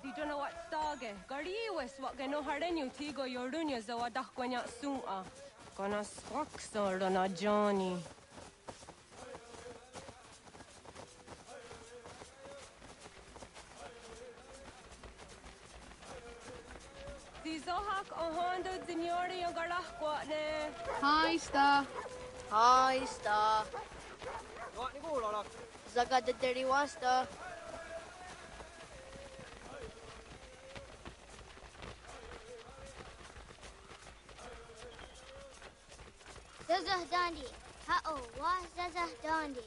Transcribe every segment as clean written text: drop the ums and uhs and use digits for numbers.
Di don't know what stage. Gari wes what gano hardenyu tigo yorunya zawa dakwanya suma. Gonna swak sort on a Johnny. Zohak Honda Signori Garahquatne. Hi, Star. Hi, Star. Zaga the Dirty Wasta. Zazah Dandi. Ha-oh, wah Zazah Dandi.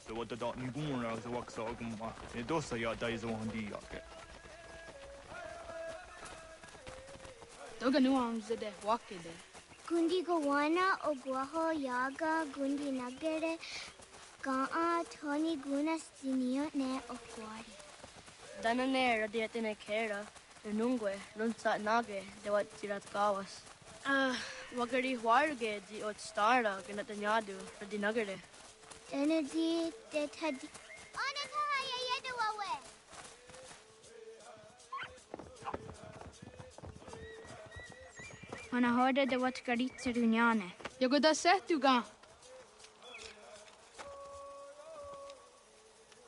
So what the dot nguna the wax ogma. It does say ya days on the yake. Doga nuams de walkie de. Gundi Gawana Oguaho Yaga Gundi Nagere Gaa Tony Guna Stinio Ne Okwari. Dananera dietine kera. Nungue, Lunsa Nage, de what Tirat Gawas. Wagari Warge, the Ot Stara, Ganatanyadu, for the Nagare. Energy that had. Onatahaya Yedawawe. Ana hoda de wat garitse dunyane. Yogo da setuga.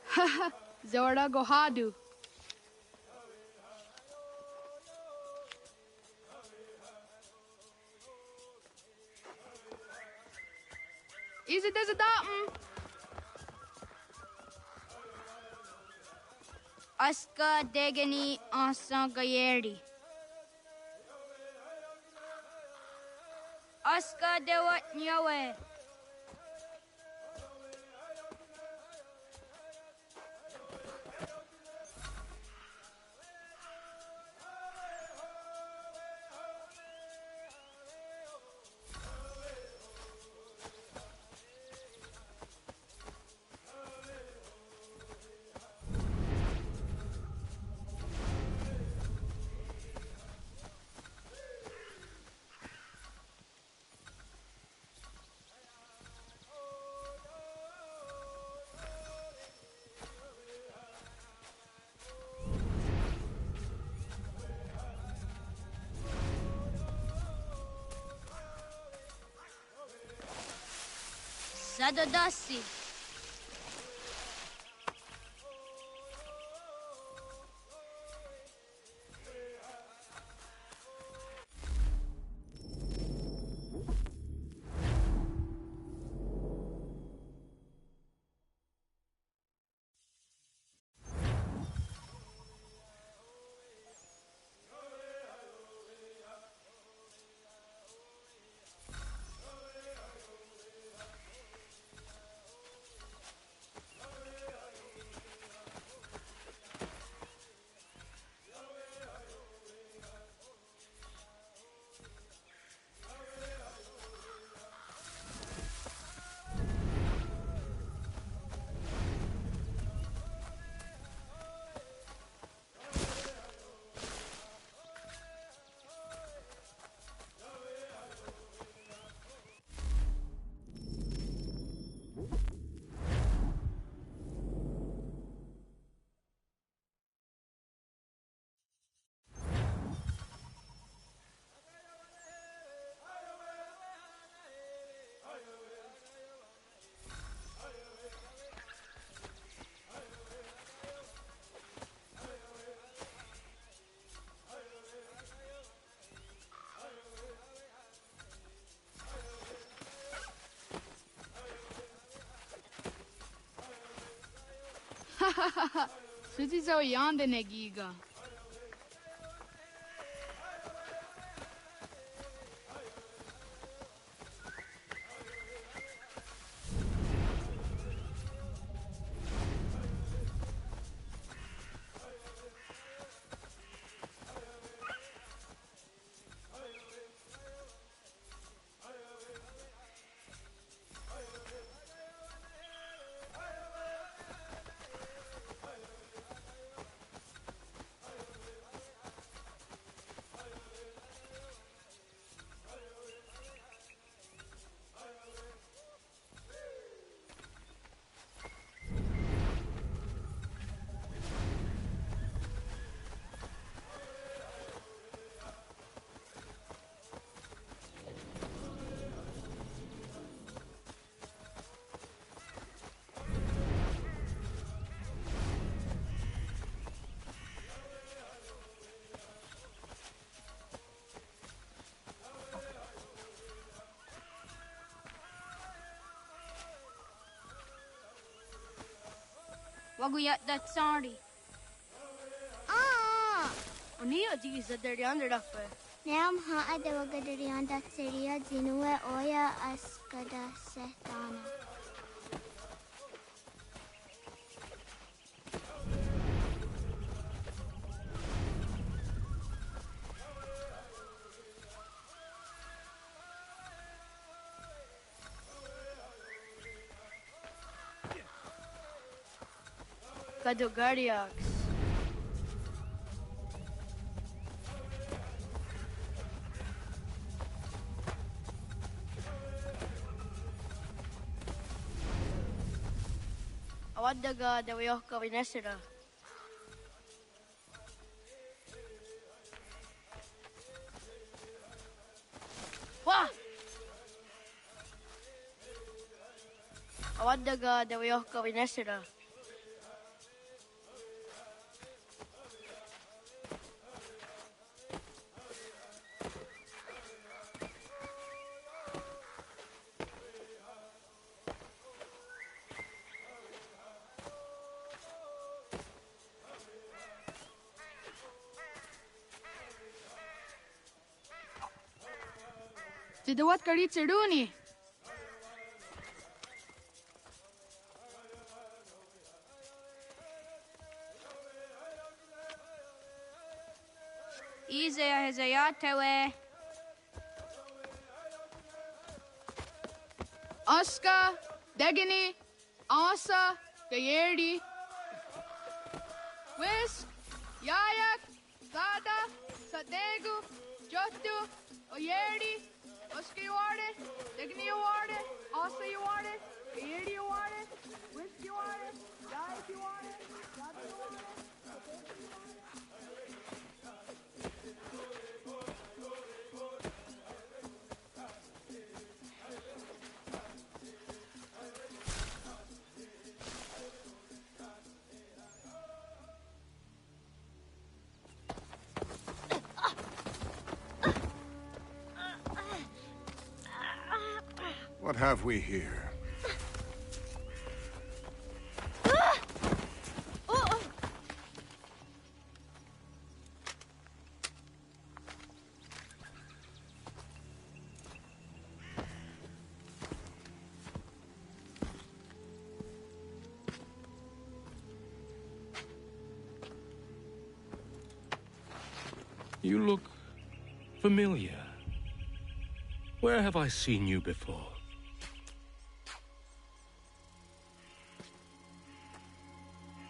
Haha, Zora Gohadu. Is it as a datum? Aska degani asa gayeri. Aska de wat nyawe. Zadodasi. Suzi zo yande negiga. Waguyat that sorry. Unia di sa derian rafa. Neam ha de wagadarian dat seria zinue oya askada sehtana. Kadogariax. Awadaga dawayoka vinesira. Wah! Awadaga dawayoka vinesira. Tidawat karit serduni. Isaiah Hezayatewe. Aska, Degani, Asa, Gayerdi. Wis, Yayak, Zada, Sadegu, Jotu, Oyerdi. Oscar, you want it? Degani, you want it? Asa, you want it? Gayerdi, you want it? Wis, you want it? Yayak, you want it? Zada, you want it? What have we here? You look familiar. Where have I seen you before?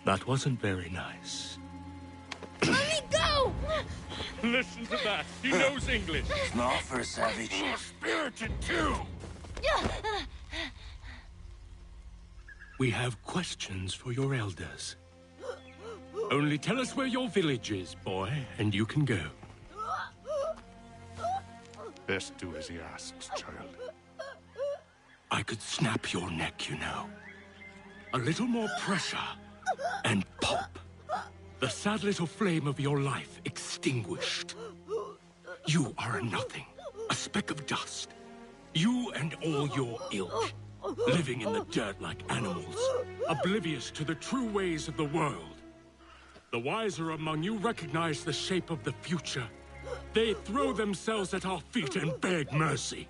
That wasn't very nice. Let me go! Listen to that. He knows English. It's not for a savage. You're spirited too. We have questions for your elders. Only tell us where your village is, boy, and you can go. Best do as he asks, child. I could snap your neck, you know. A little more pressure, and pop. The sad little flame of your life extinguished. You are a nothing, a speck of dust. You and all your ilk, living in the dirt like animals, oblivious to the true ways of the world. The wiser among you recognize the shape of the future. They throw themselves at our feet and beg mercy.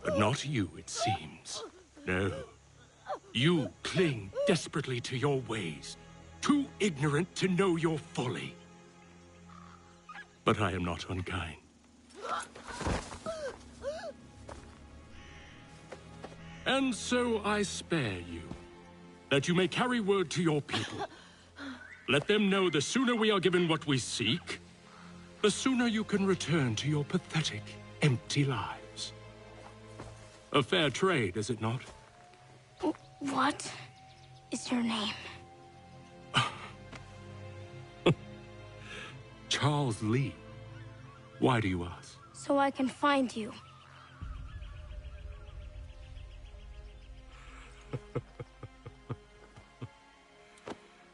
But not you, it seems. No. You cling desperately to your ways, too ignorant to know your folly. But I am not unkind. And so I spare you, that you may carry word to your people. Let them know the sooner we are given what we seek, the sooner you can return to your pathetic, empty lives. A fair trade, is it not? What is your name? Charles Lee. Why do you ask? So I can find you.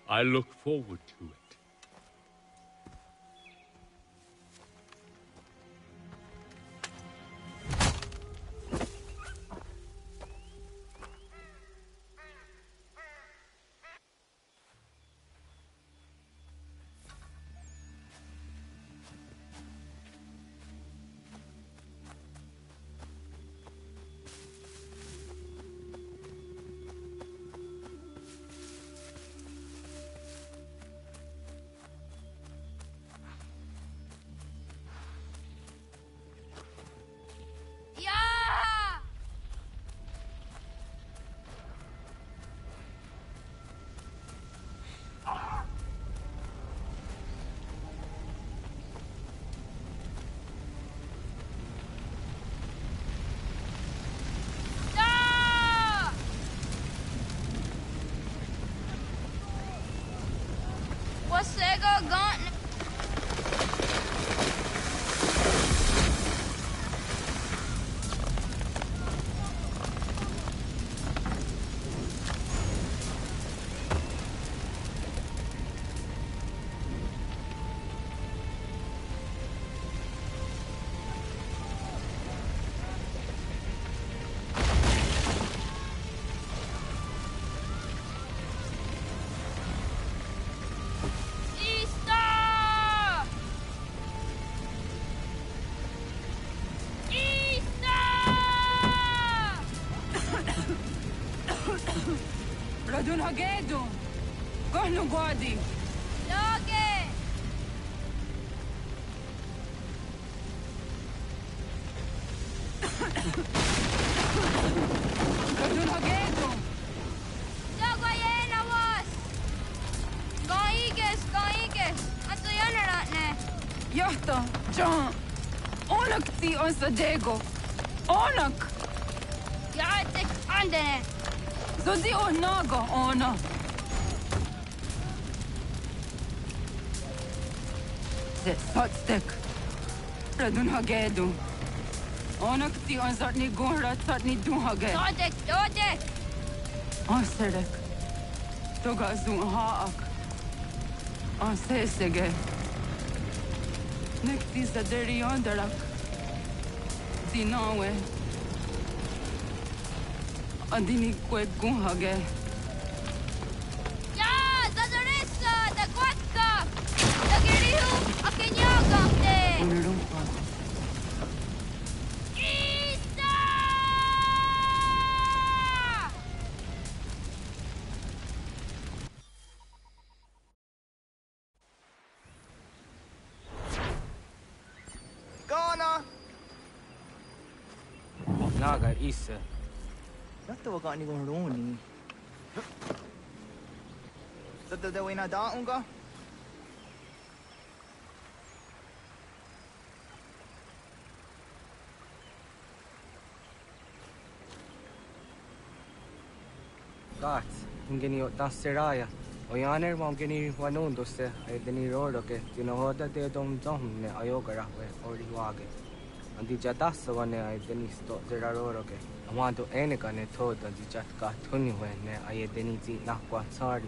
I look forward to it. hagedu. Gohnu guadi. Loge! Gadun hagedu. Logoyena was! Gaiges! Anto yanaratne! Yahta, John. Onak ti on Sadego. Onak. Yaatik andene! Zodi o naga ona. Zet satstek. Radun hagedu. Onak ti on zatni gunra tatni dun hage. Dodek! On sedek. Toga zun haak. On sesege. Nekti zaderi ondarak. Dinawe. Adini kwe gun hage. Ja! Zazarissa! Da kwatka! Da girihu! Akinyagamte! Ulurumpa. Isa! Ghana! Naga Isa. Yatta waga ni gon roni. Tata de wena da unga? Gats, ingeni dan seraya. O yaner mam geni wanon doste ay deni rodo ke tinohoda de dom dom ne ayogara we ori wage. Andi jadas wane ay deni sto zera rodo ke. Amado ene kane thoda di jat ka thuni we ne ay deni ti nakwa sari.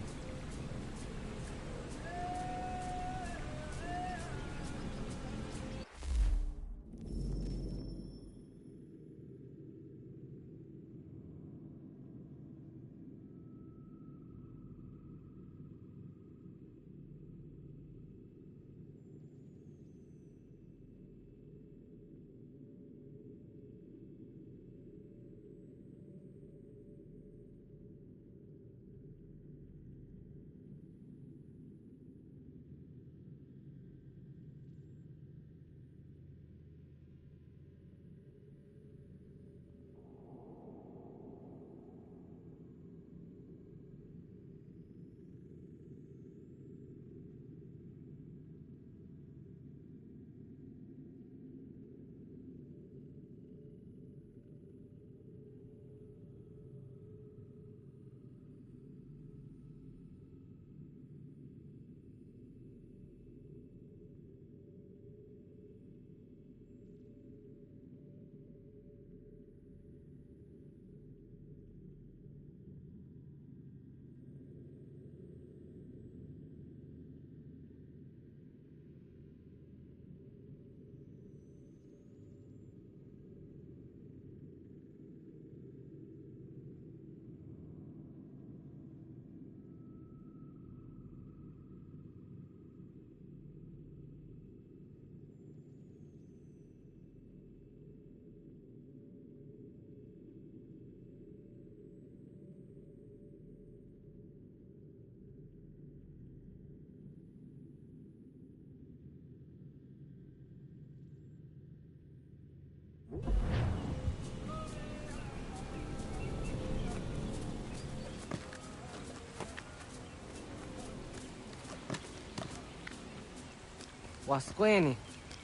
Wasqueni,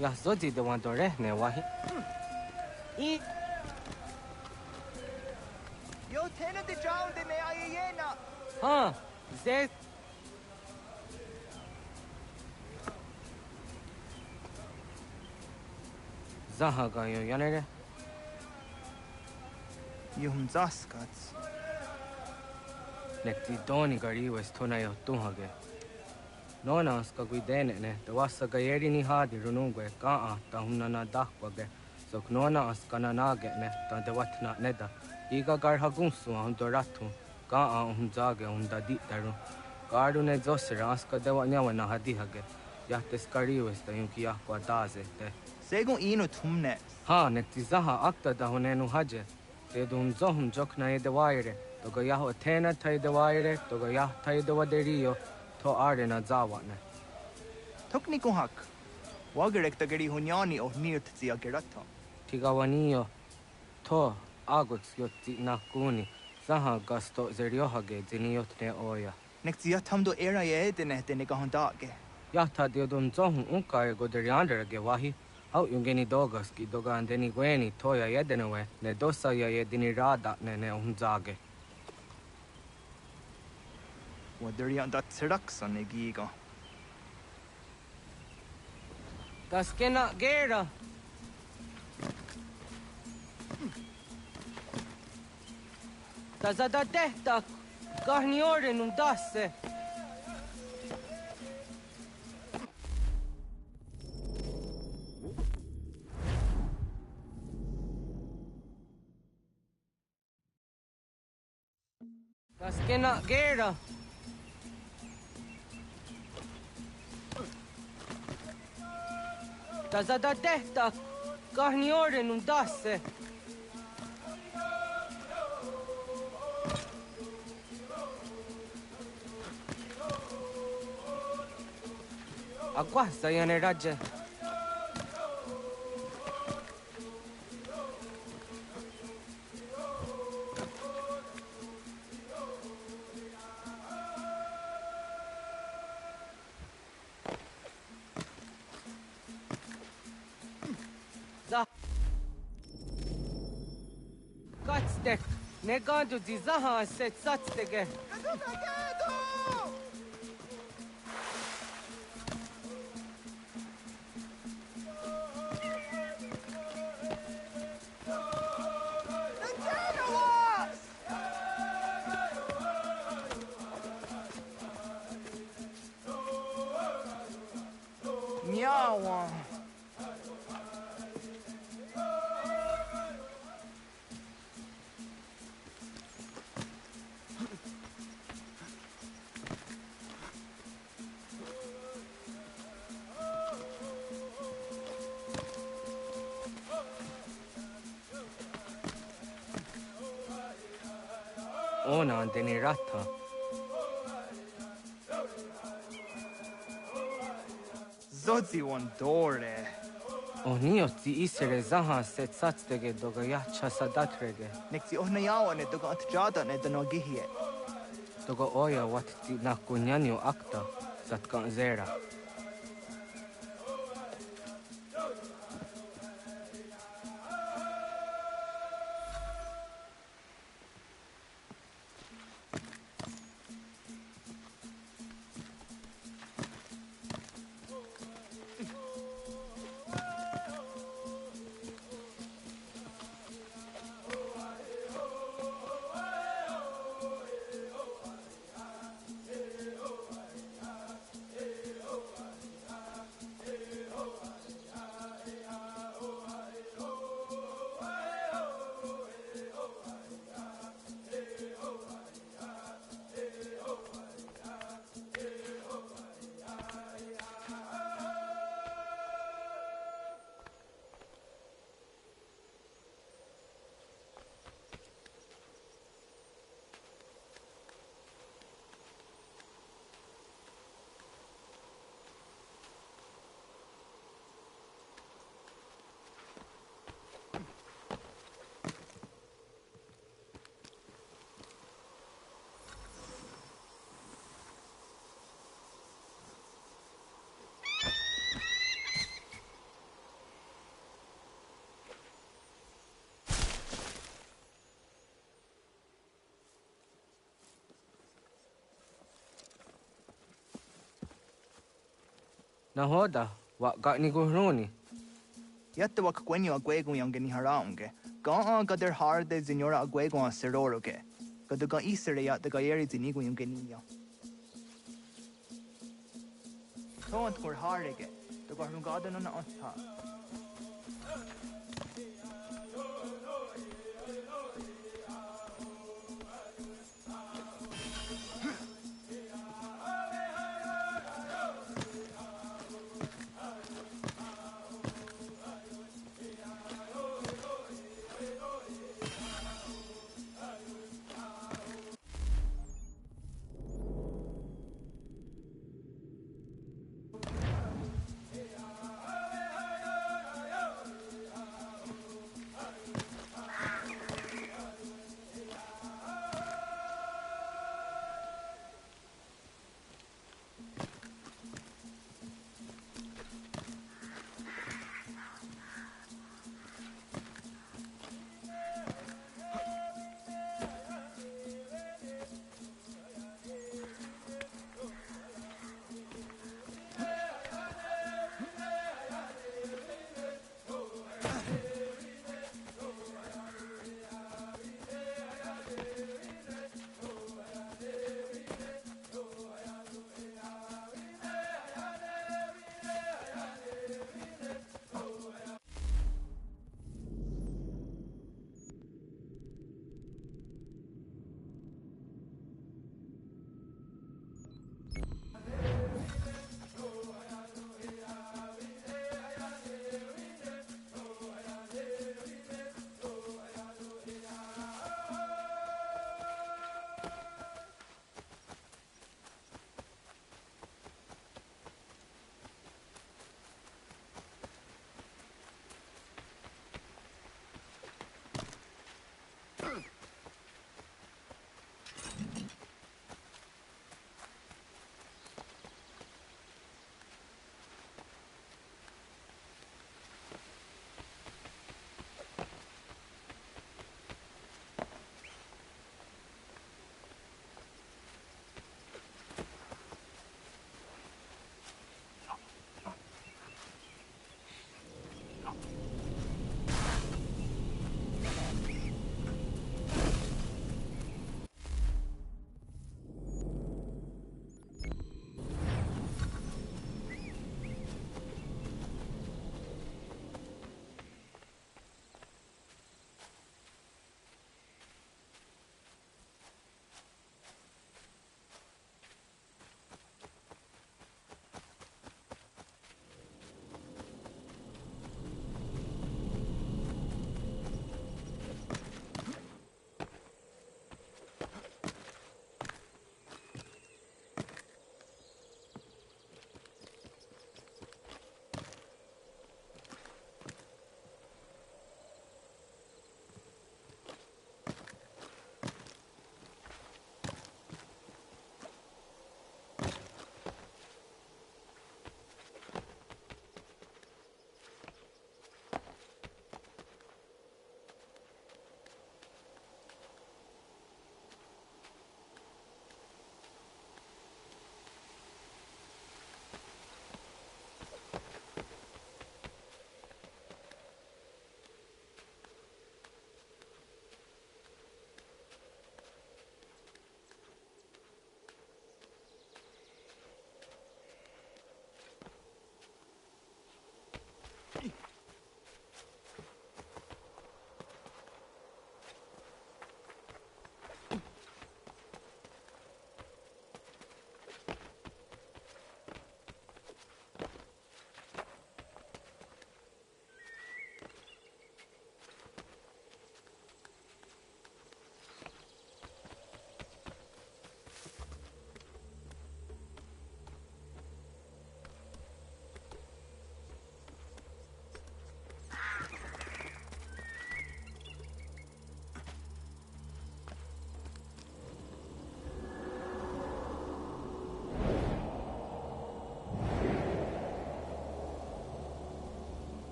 Yazoti de Wandorehne, Wahi. Yo tena de drown de ne ayena. Huh, Zet. Zahaga yo yanere. Yum zaskats. Nekti doni gari was tonayo tuhage. Nona ska guidene ne, the wasa gayeri ni hadi runungwe kaa ta hunana dakwage. So knona askana nage ne, ta de watna neda. Iga gar hagunsu hundoratu, kaa hunzage hundaditaru. Garu ne zosira aska de wanyawa na hadihage. Yahte skariwes ta yunkia kwa daze te. Segun ino tumne. Ha, nekti zaha akta da hunenu haje. Te dun zohum jokna e de waire. Toga yaho tena tai de waire, toga yah tai de waderio, to are na zawane. Tukni kuhak. Wagerek da geri hunyani o nirt zia gerata. Tigawanio, to agots yoti na kuni, zaha gasto zeriohage ziniot ne oya. Nek zia tamdo era ye dene dene gahondage. Yahta diodum zohun unka go deriander ge wahi. Au yungeni dogas ki doga andeni gweni toya yedenewe, ne dosa ya yedini rada ne unzage. Waderian dat seraksan e giga. Das kena gera. Das da tehta garniore num dasse. Das kena gera. Das da tehta garniore num dasse. Agua sayane raja. Katstek, ne gandu di zaha set satstege. Miawa. Ona andeni rata. Zodzi one dore. Onio ti isere zaha set satstege doga yacha sadatrege. Nek zi ohna yawa ne doga atjada ne dano gihie. Doga oya wat ti nakunyanyo akta satkan zera. Nahoda, wa gani guhruni. Yatta wak gwenyo agwego yang geni haraunge. Ga gader harde zinora agwego a seroroge. Gaduga isere yatta gayeri zinigo yang geniya. Tont kur harege. Doga hungada nona otta.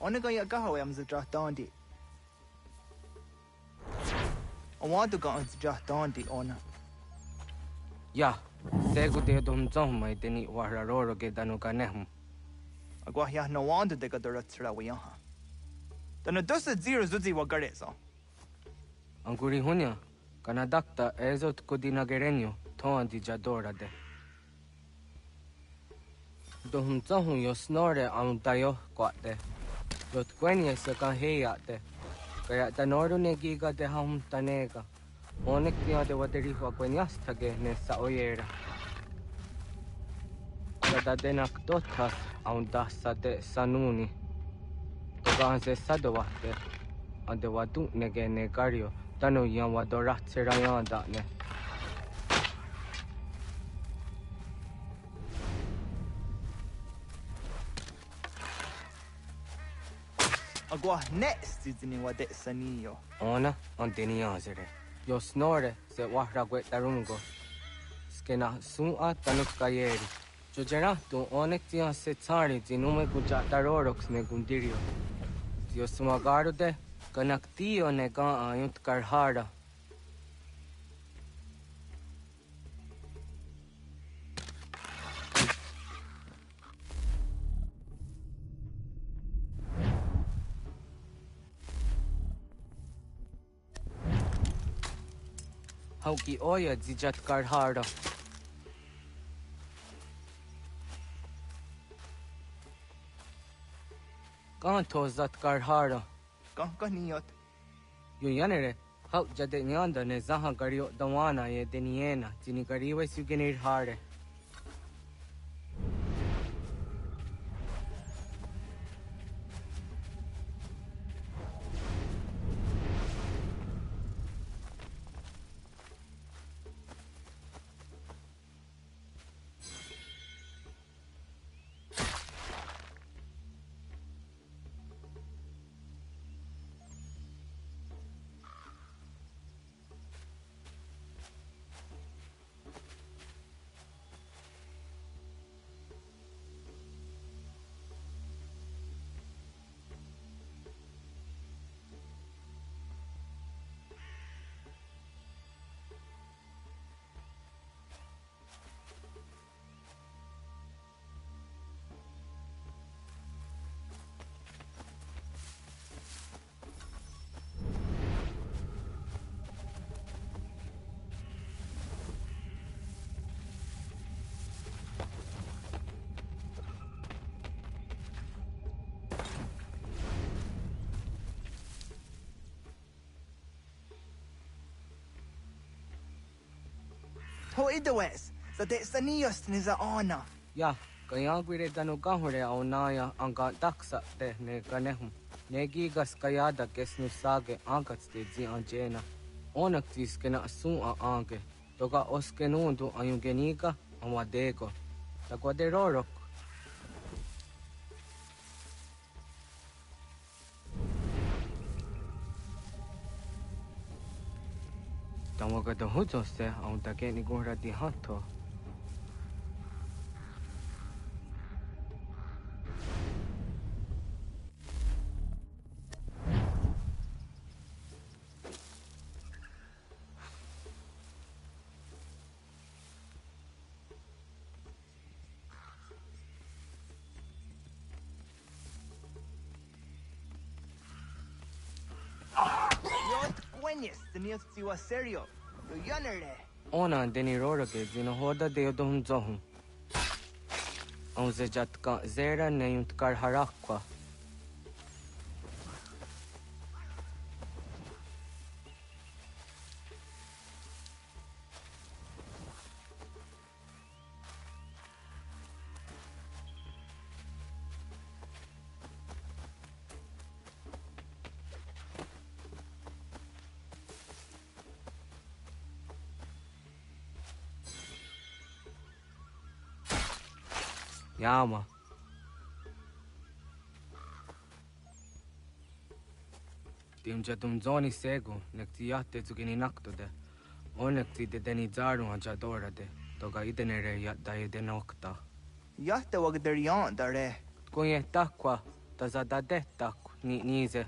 Ona ga ya gahawe am zadrahtandi. I want to go on zadrahtandi ona. Ya, segu de dum zom mai deni wararoro ge danu kanehum. Agwa ya no want de ga daratsra wi ha. Dana dosa zero zuzi wa gareso. Anguri hunya, kana dakta ezot kodina gerenyo, toan di jadora de. Dum zom yo snore am tayo kwate. Lot kwenye se kan heya de. Kaya tanoru ne giga de ham tanega. Onek niya de waderi wa kwenyas tage ne sa oyera. Kada denak dotas am dasa de sanuni. Togan se sadowate. Ande wadu nege ne gario. Tanu yan wadorat serayan da ne. Agwa next izini wa de saniyo. Ona anteni azere. Yo snore se wahra gwe tarungo. Skena sua tanuk kayeri. Jojera tu onek tia se tsari zinume kuja tarorox ne gundirio. Yo sumagaru de kanak tio ne ga ayunt karhara. Hauki oya zijat karhara. Kanto zat karhara. Kaniyot. Yo yanere, hau jade nyanda ne zaha gario dawana ye deniena, zini gariwe sugenir hare. Ho idawes. Sa de saniyos ni za ona. Ya, kaya gwire danu gahure au naya anga daksa de ne kanehum. Negi gas kayada kesnu sage angats de zi anjena. Onak tis kena sua ange. Toga oskenundu ayungenika amadego. Takwa de rorok. Tawaga da hujo se au take ni gora di hato. Yes, the news to serio. Yo yanere. Ona deni roroge zino hoda de odon zohum. On se jatka zera ne yunt kar harakwa. Yama. Timja zoni segu, nekti jahte zugini naktode. Onekti de deni zaru ajadora de. Toga idenere jadda ide nokta. Jahte wag der jan dare. Kun je takwa, tazadade taku ni nize.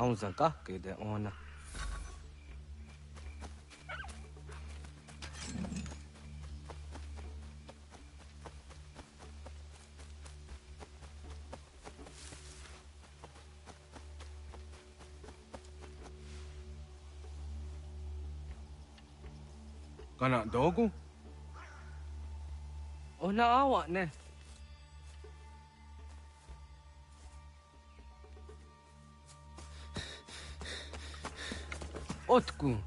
Aunza kake de ona. Kana dogu? Ona awa ne. Otku.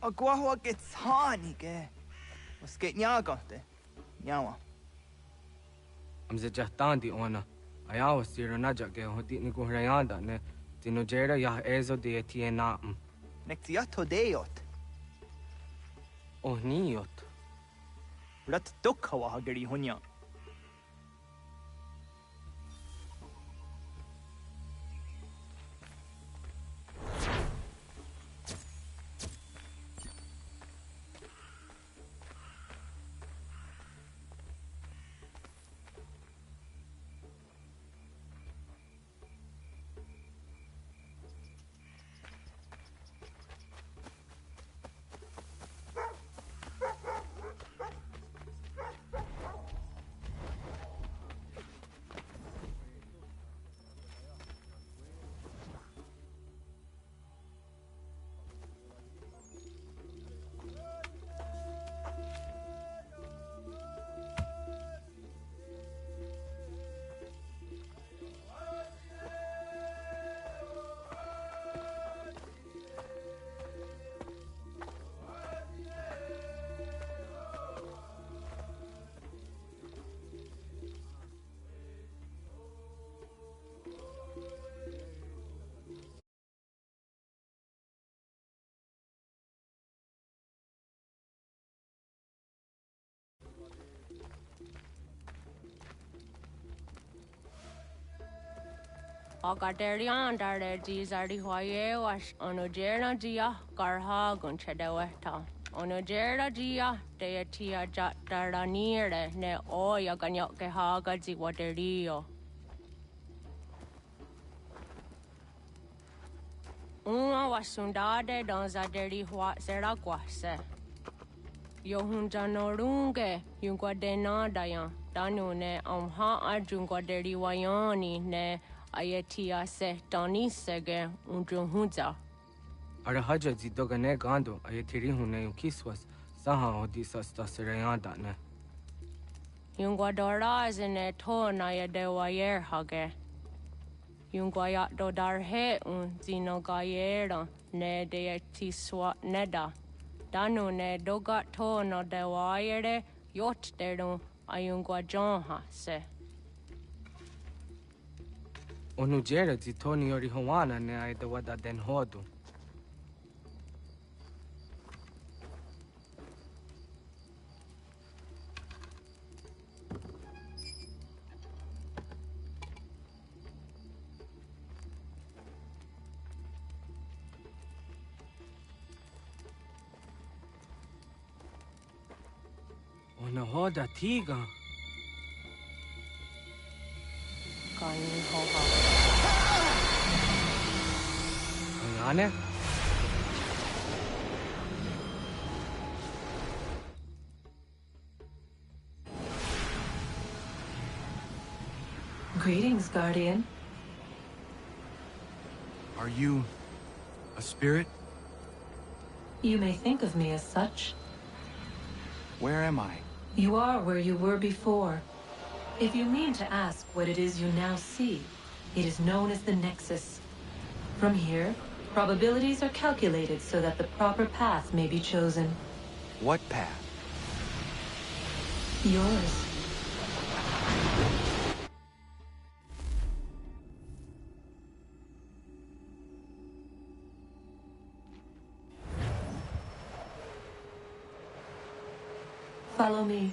Agua gets honey, ge. Was geht nyagante? Nyawa. Amze jahtandi ona. Ayawa siro najake hoti ni kuhrayanda ne. Tino jera ya ezo de tiena. Nektiato deot. Oh niot. Rat dukhawa hageri hunya. Agaderian dare jizardi hoye was onojera jia garha gunchedeweta. Onojera jia deatia jataranire ne oya ganyoke haga ziwaderio. Uma wasundade donzaderi hua seraguase. Yohunjanorunge yunguadenadayan danune amha ajunguaderi wayani ne Ayatia se Donisege unjunhuza. Arahaja zidogane gando ayatiri hune yukiswas saha odisa stasirayanda ne. Yunguadora zine to na yadewayer hage. Yunguayat dodarhe un zinogayera ne deetiswa neda. Danu ne dogat to no dewayere yot deru ayunguajonha se. Onujera zitoni yori hawana ne aidawada den hodu. mejor da tiga. Kani ho ho. Ayane? Greetings, Guardian. Are you a spirit? You may think of me as such. Where am I? You are where you were before. If you mean to ask what it is you now see, it is known as the Nexus. From here, probabilities are calculated so that the proper path may be chosen. What path? Yours. Follow me.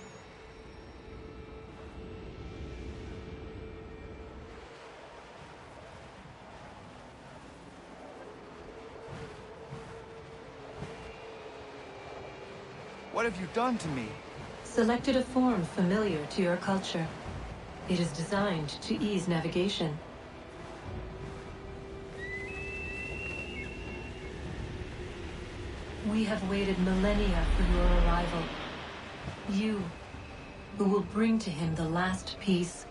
What have you done to me? Selected a form familiar to your culture. It is designed to ease navigation. We have waited millennia for your arrival. You, who will bring to him the last piece,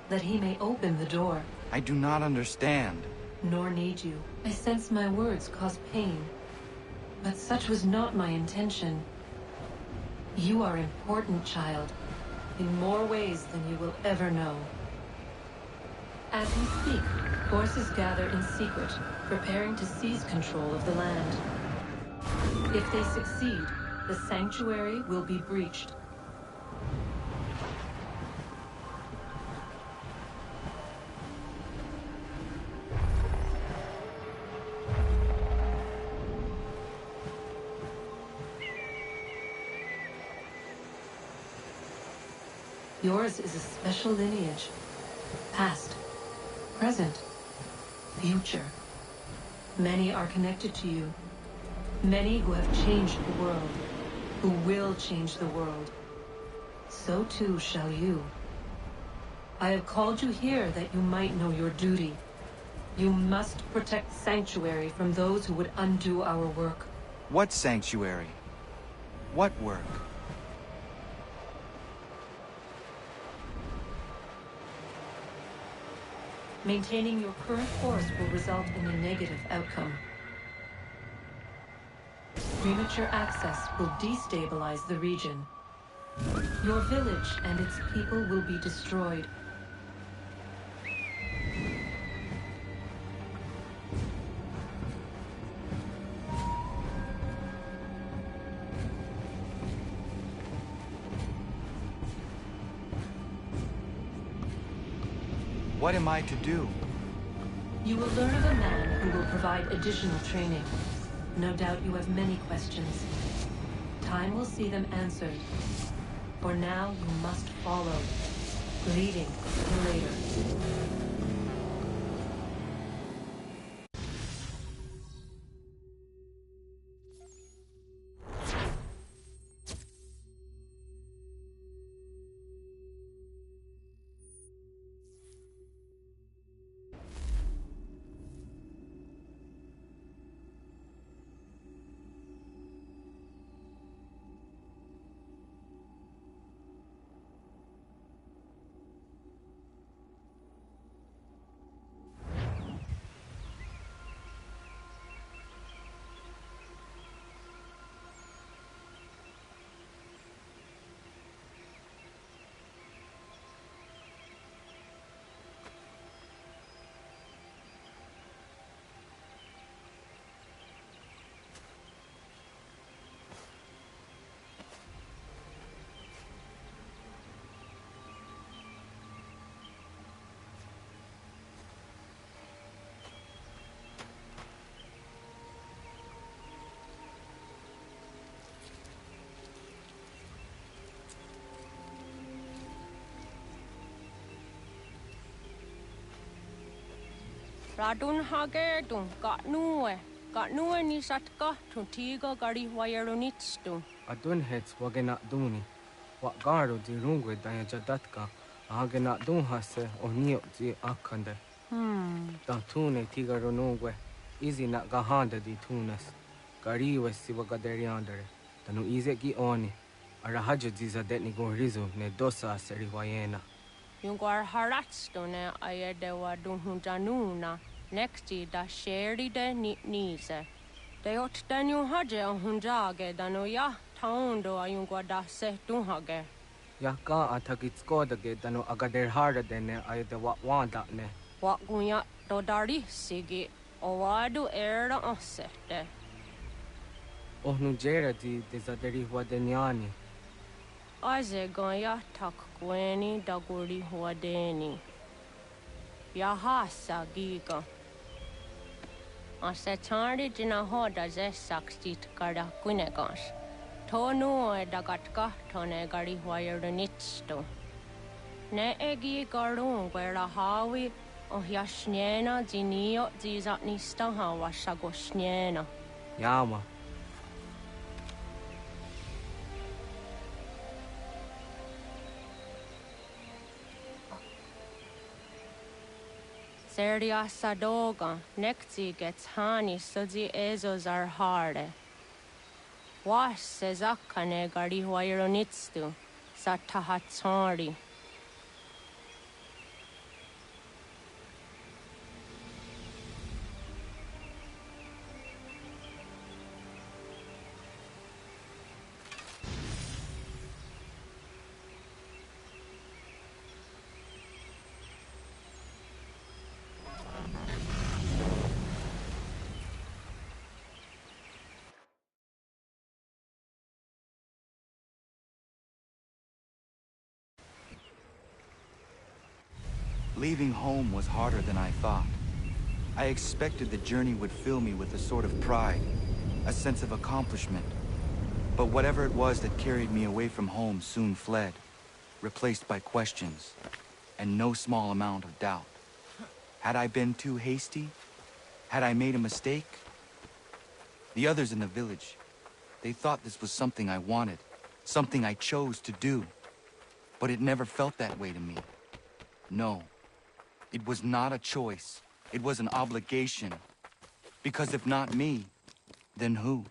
that he may open the door. I do not understand. Nor need you. I sense my words cause pain. But such was not my intention. You are important, child, in more ways than you will ever know. As we speak, forces gather in secret, preparing to seize control of the land. If they succeed, the sanctuary will be breached. Yours is a special lineage. Past, present, future. Many are connected to you. Many who have changed the world, who will change the world. So too shall you. I have called you here that you might know your duty. You must protect Sanctuary from those who would undo our work. What sanctuary? What work? Maintaining your current course will result in a negative outcome. Premature access will destabilize the region. Your village and its people will be destroyed. What am I to do? You will learn of a man who will provide additional training. No doubt you have many questions. Time will see them answered. For now, you must follow, leading till later. Radun hage tum Katnue ni satka tum tiga gari wayarunitstu. Adun hets wagena duni. What garo di rungwe danya jadatka. Ahage na dun hase o niyo di akande. Dan tune tiga ronungwe. Easy na gahanda di tunas. Gariwe siwa gaderiandere. Tanu ize ki oni. Arahaja diza detni gorizo ne dosa seriwayena. Yung ar haratstone ayedewa dunhunjanuna. Nexti da sheri de nize. De ot danyu haje a hunjage danu ya taundo ayungwa da se dunhage. Ya ka atakitskoda danu agader harda dene ayedewa wanda ne. Wa gunya do dari sigi o wadu era osete. Ohnu jera di dezaderi wadenyani. Aze ganya tak gweni da guri wadeni. Ya hasa giga. Ase tari jina hoda ze sakstit kada kunegans. Tonu e dagatka tone gari wayernitsto. Ne egi garung gwera hawi o yashnena zinio zizatnista hawa shagoshnena. Yama. Serdia sadoga, nekti gets hani sudzi ezos are harde. Was sezakane gari wayronitstu, satahatsari. Leaving home was harder than I thought. I expected the journey would fill me with a sort of pride, a sense of accomplishment. But whatever it was that carried me away from home soon fled, replaced by questions, and no small amount of doubt. Had I been too hasty? Had I made a mistake? The others in the village, they thought this was something I wanted, something I chose to do. But it never felt that way to me. No. It was not a choice. It was an obligation. Because if not me, then who?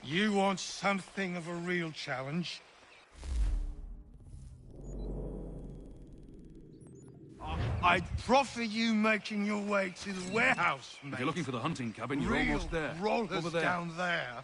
You want something of a real challenge? I'd proffer you making your way to the warehouse, mate. If you're looking for the hunting cabin, you're Real almost there. rollers Over there. down there.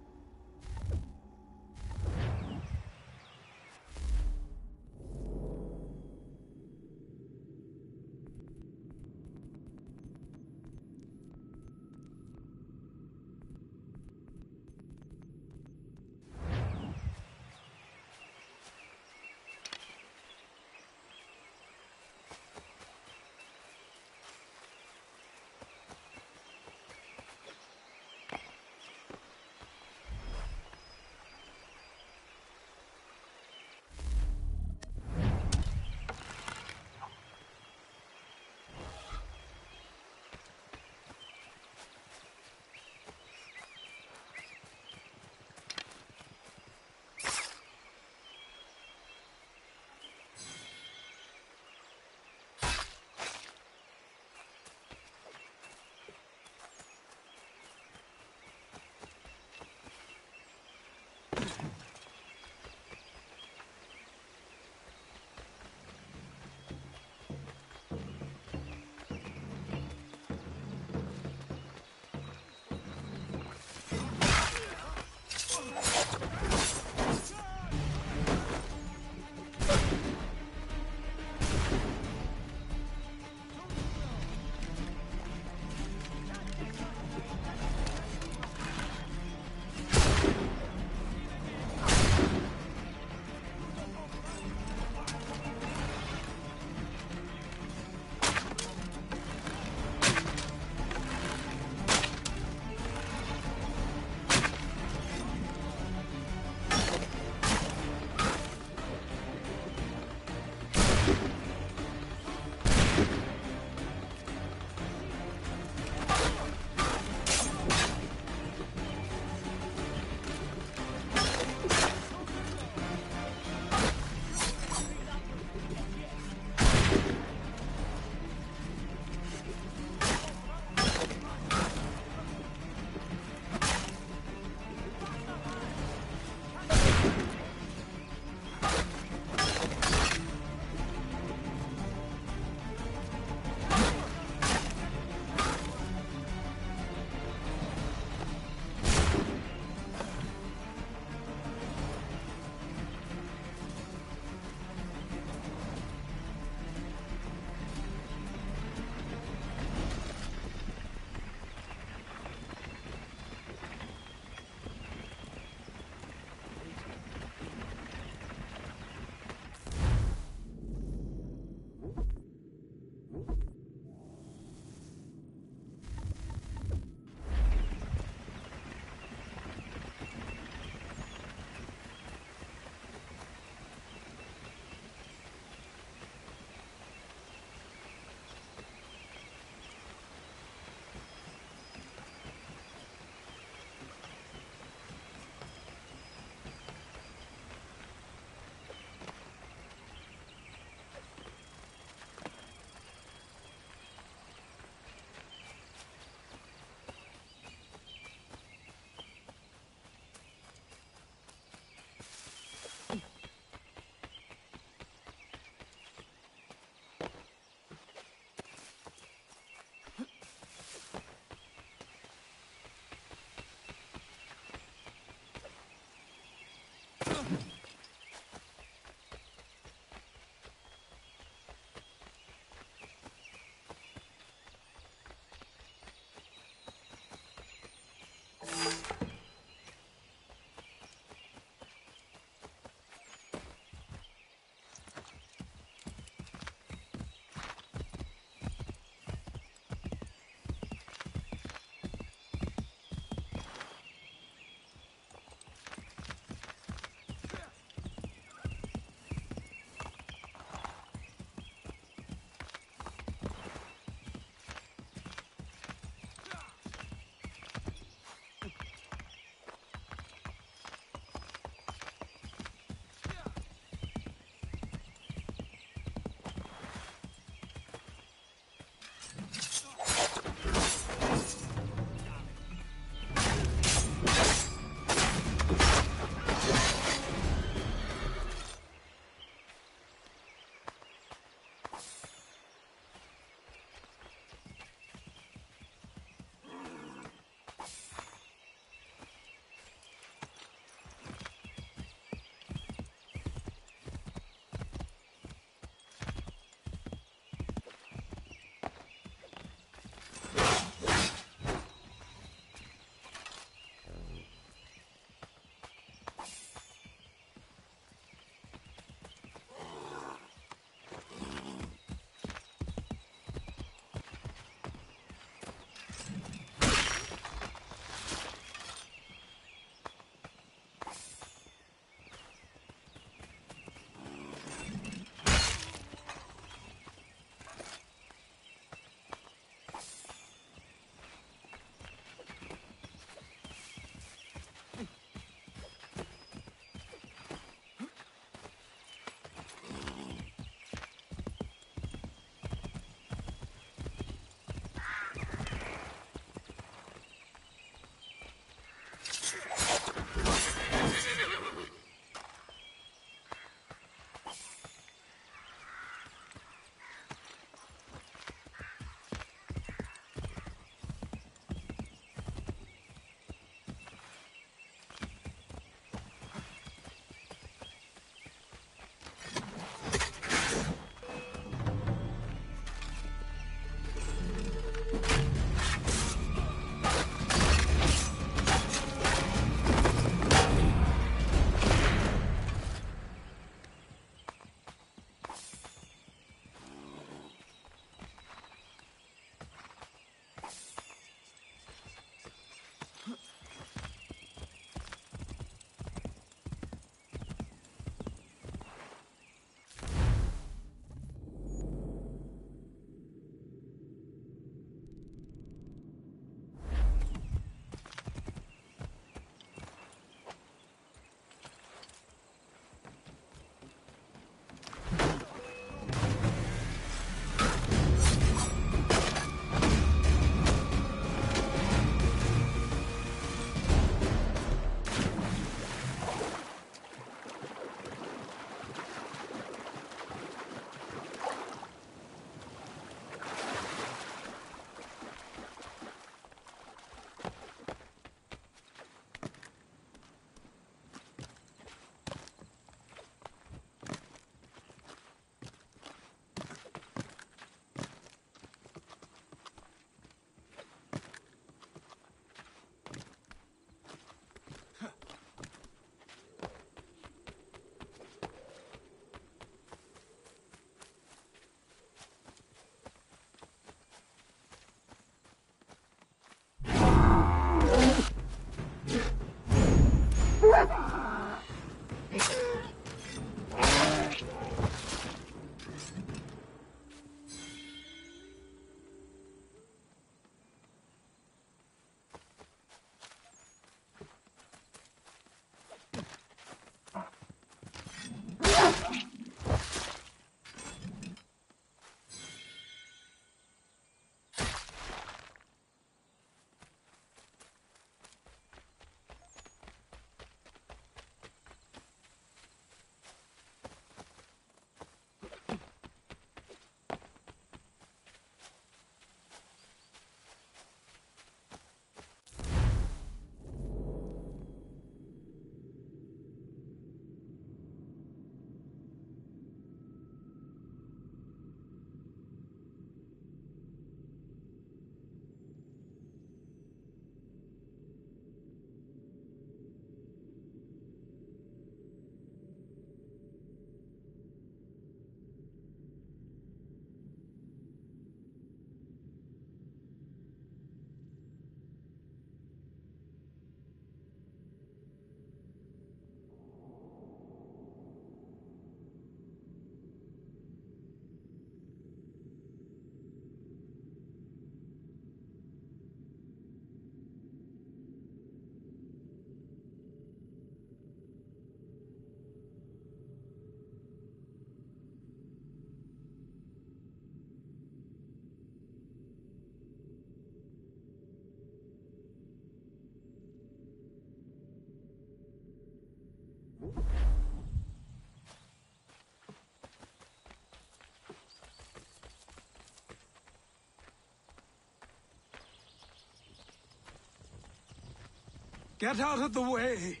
Get out of the way!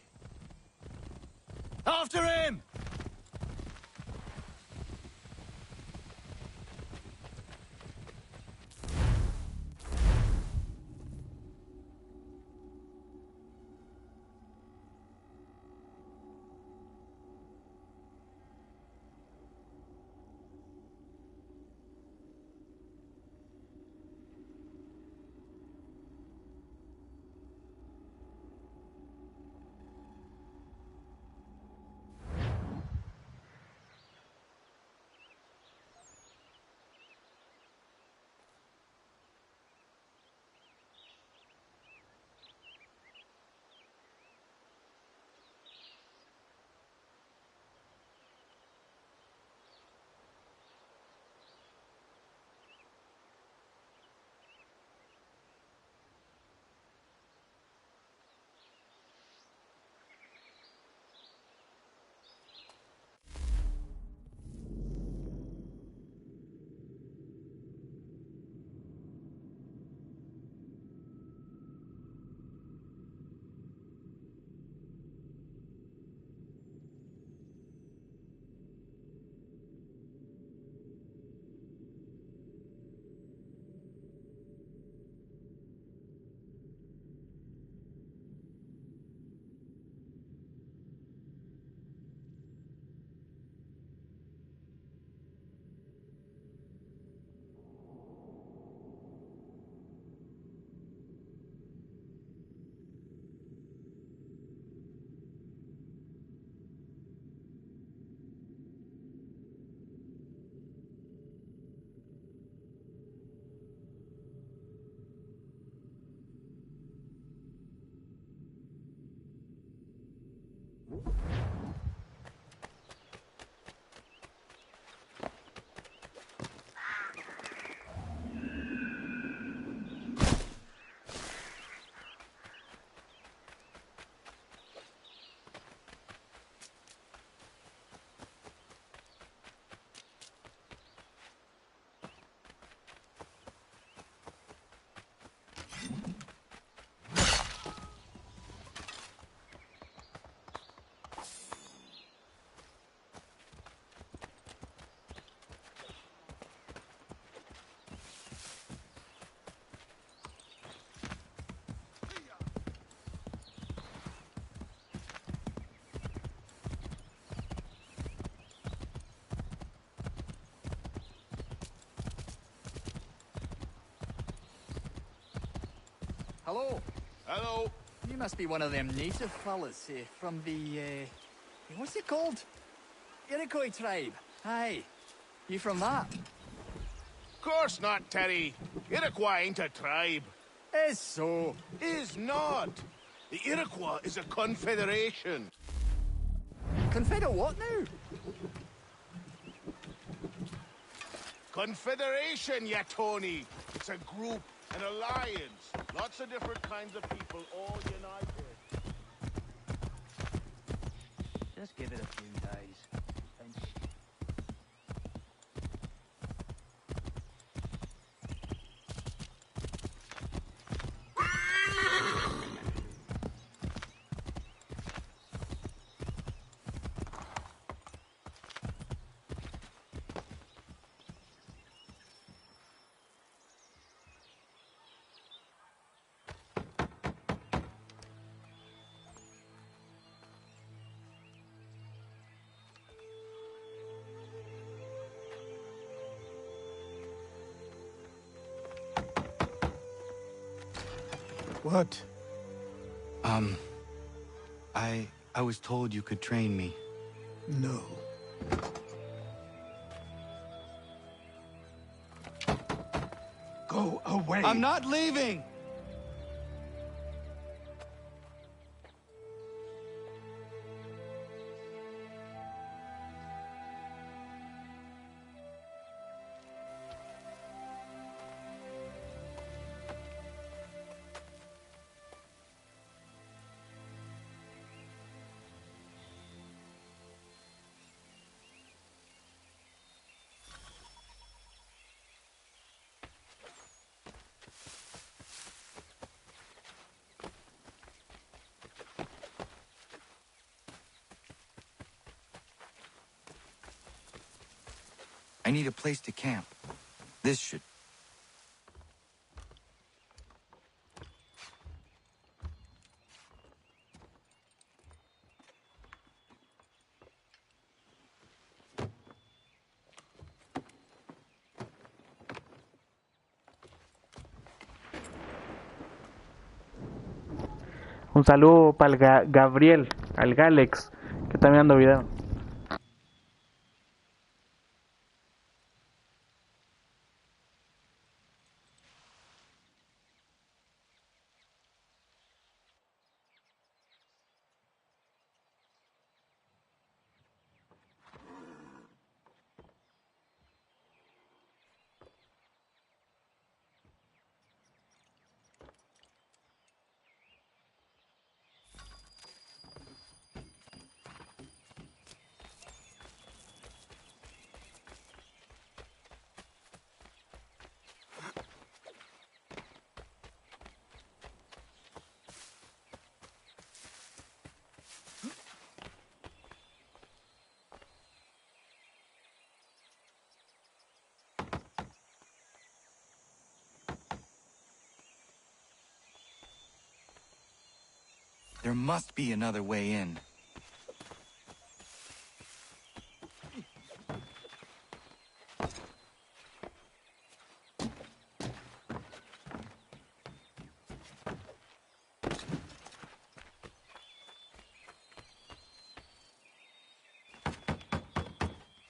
After him! Hello. Hello. You must be one of them native fellas from the, what's it called? Iroquois tribe. Aye. You from that? Course not, Terry. Iroquois ain't a tribe. Is so. Is not. The Iroquois is a confederation. Confederate what now? Confederation, ya Tony. It's a group, an alliance. Lots of different kinds of people all united. Just give it a few days. And What? I was told you could train me. No. Go away. I'm not leaving! I need a place to camp. This should... Un saludo para el Gabriel, al Galex, que está mirando video. There must be another way in.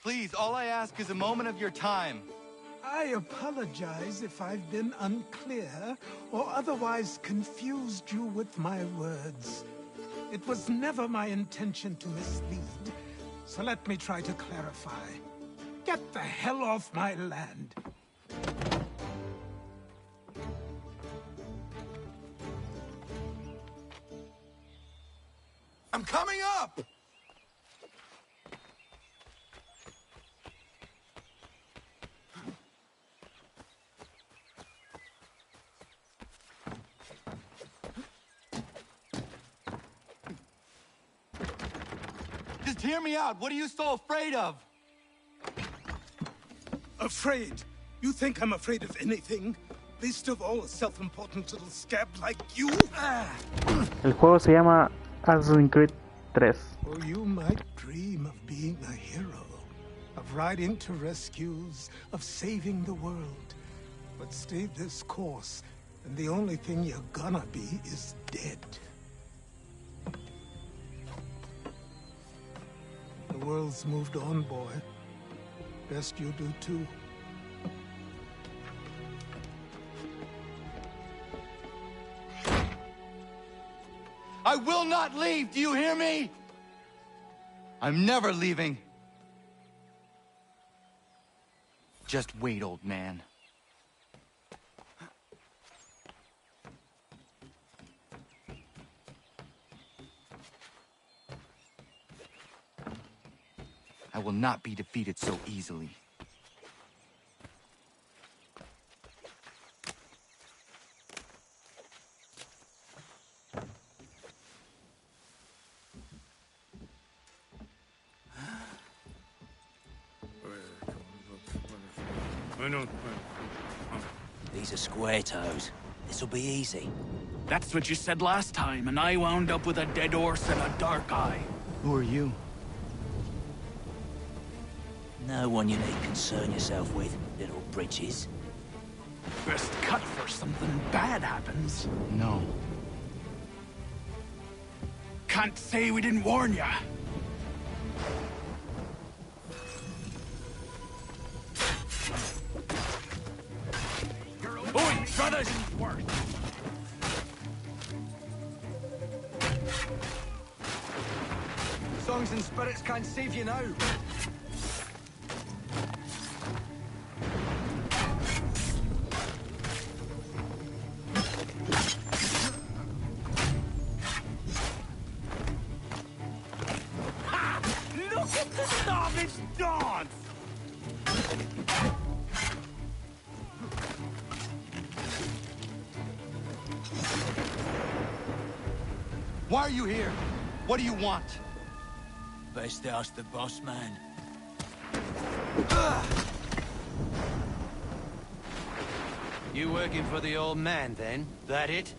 Please, all I ask is a moment of your time. I apologize if I've been unclear or otherwise confused you with my words. It was never my intention to mislead, so let me try to clarify. Get the hell off my land. I'm coming up! Just hear me out. What are you so afraid of? Afraid? You think I'm afraid of anything? Least of all a self-important little scab like you? El juego se llama Assassin's Creed 3. Oh, you might dream of being a hero, of riding to rescues, of saving the world. But stay this course, and the only thing you're gonna be is dead. The world's moved on, boy. Best you do too. I will not leave, do you hear me? I'm never leaving. Just wait, old man. I will not be defeated so easily. These are square toes. This'll be easy. That's what you said last time, and I wound up with a dead horse and a dark eye. Who are you? No one you need concern yourself with, little bridges. Best cut for something bad happens. No. Can't say we didn't warn ya. Oi, brothers! Songs and spirits can't save you now. Look at the savage dance! Why are you here? What do you want? Best ask the boss man. You working for the old man, then? That it?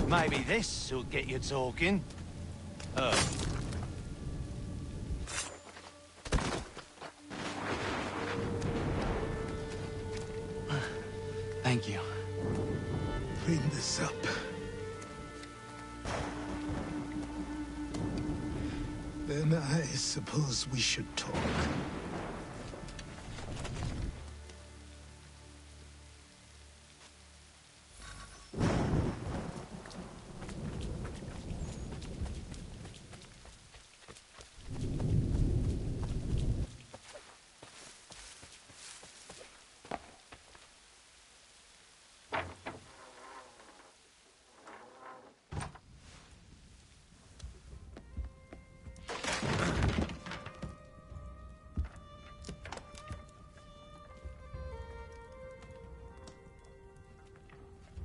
Maybe this'll get you talking. Thank you. Clean this up. Then I suppose we should talk.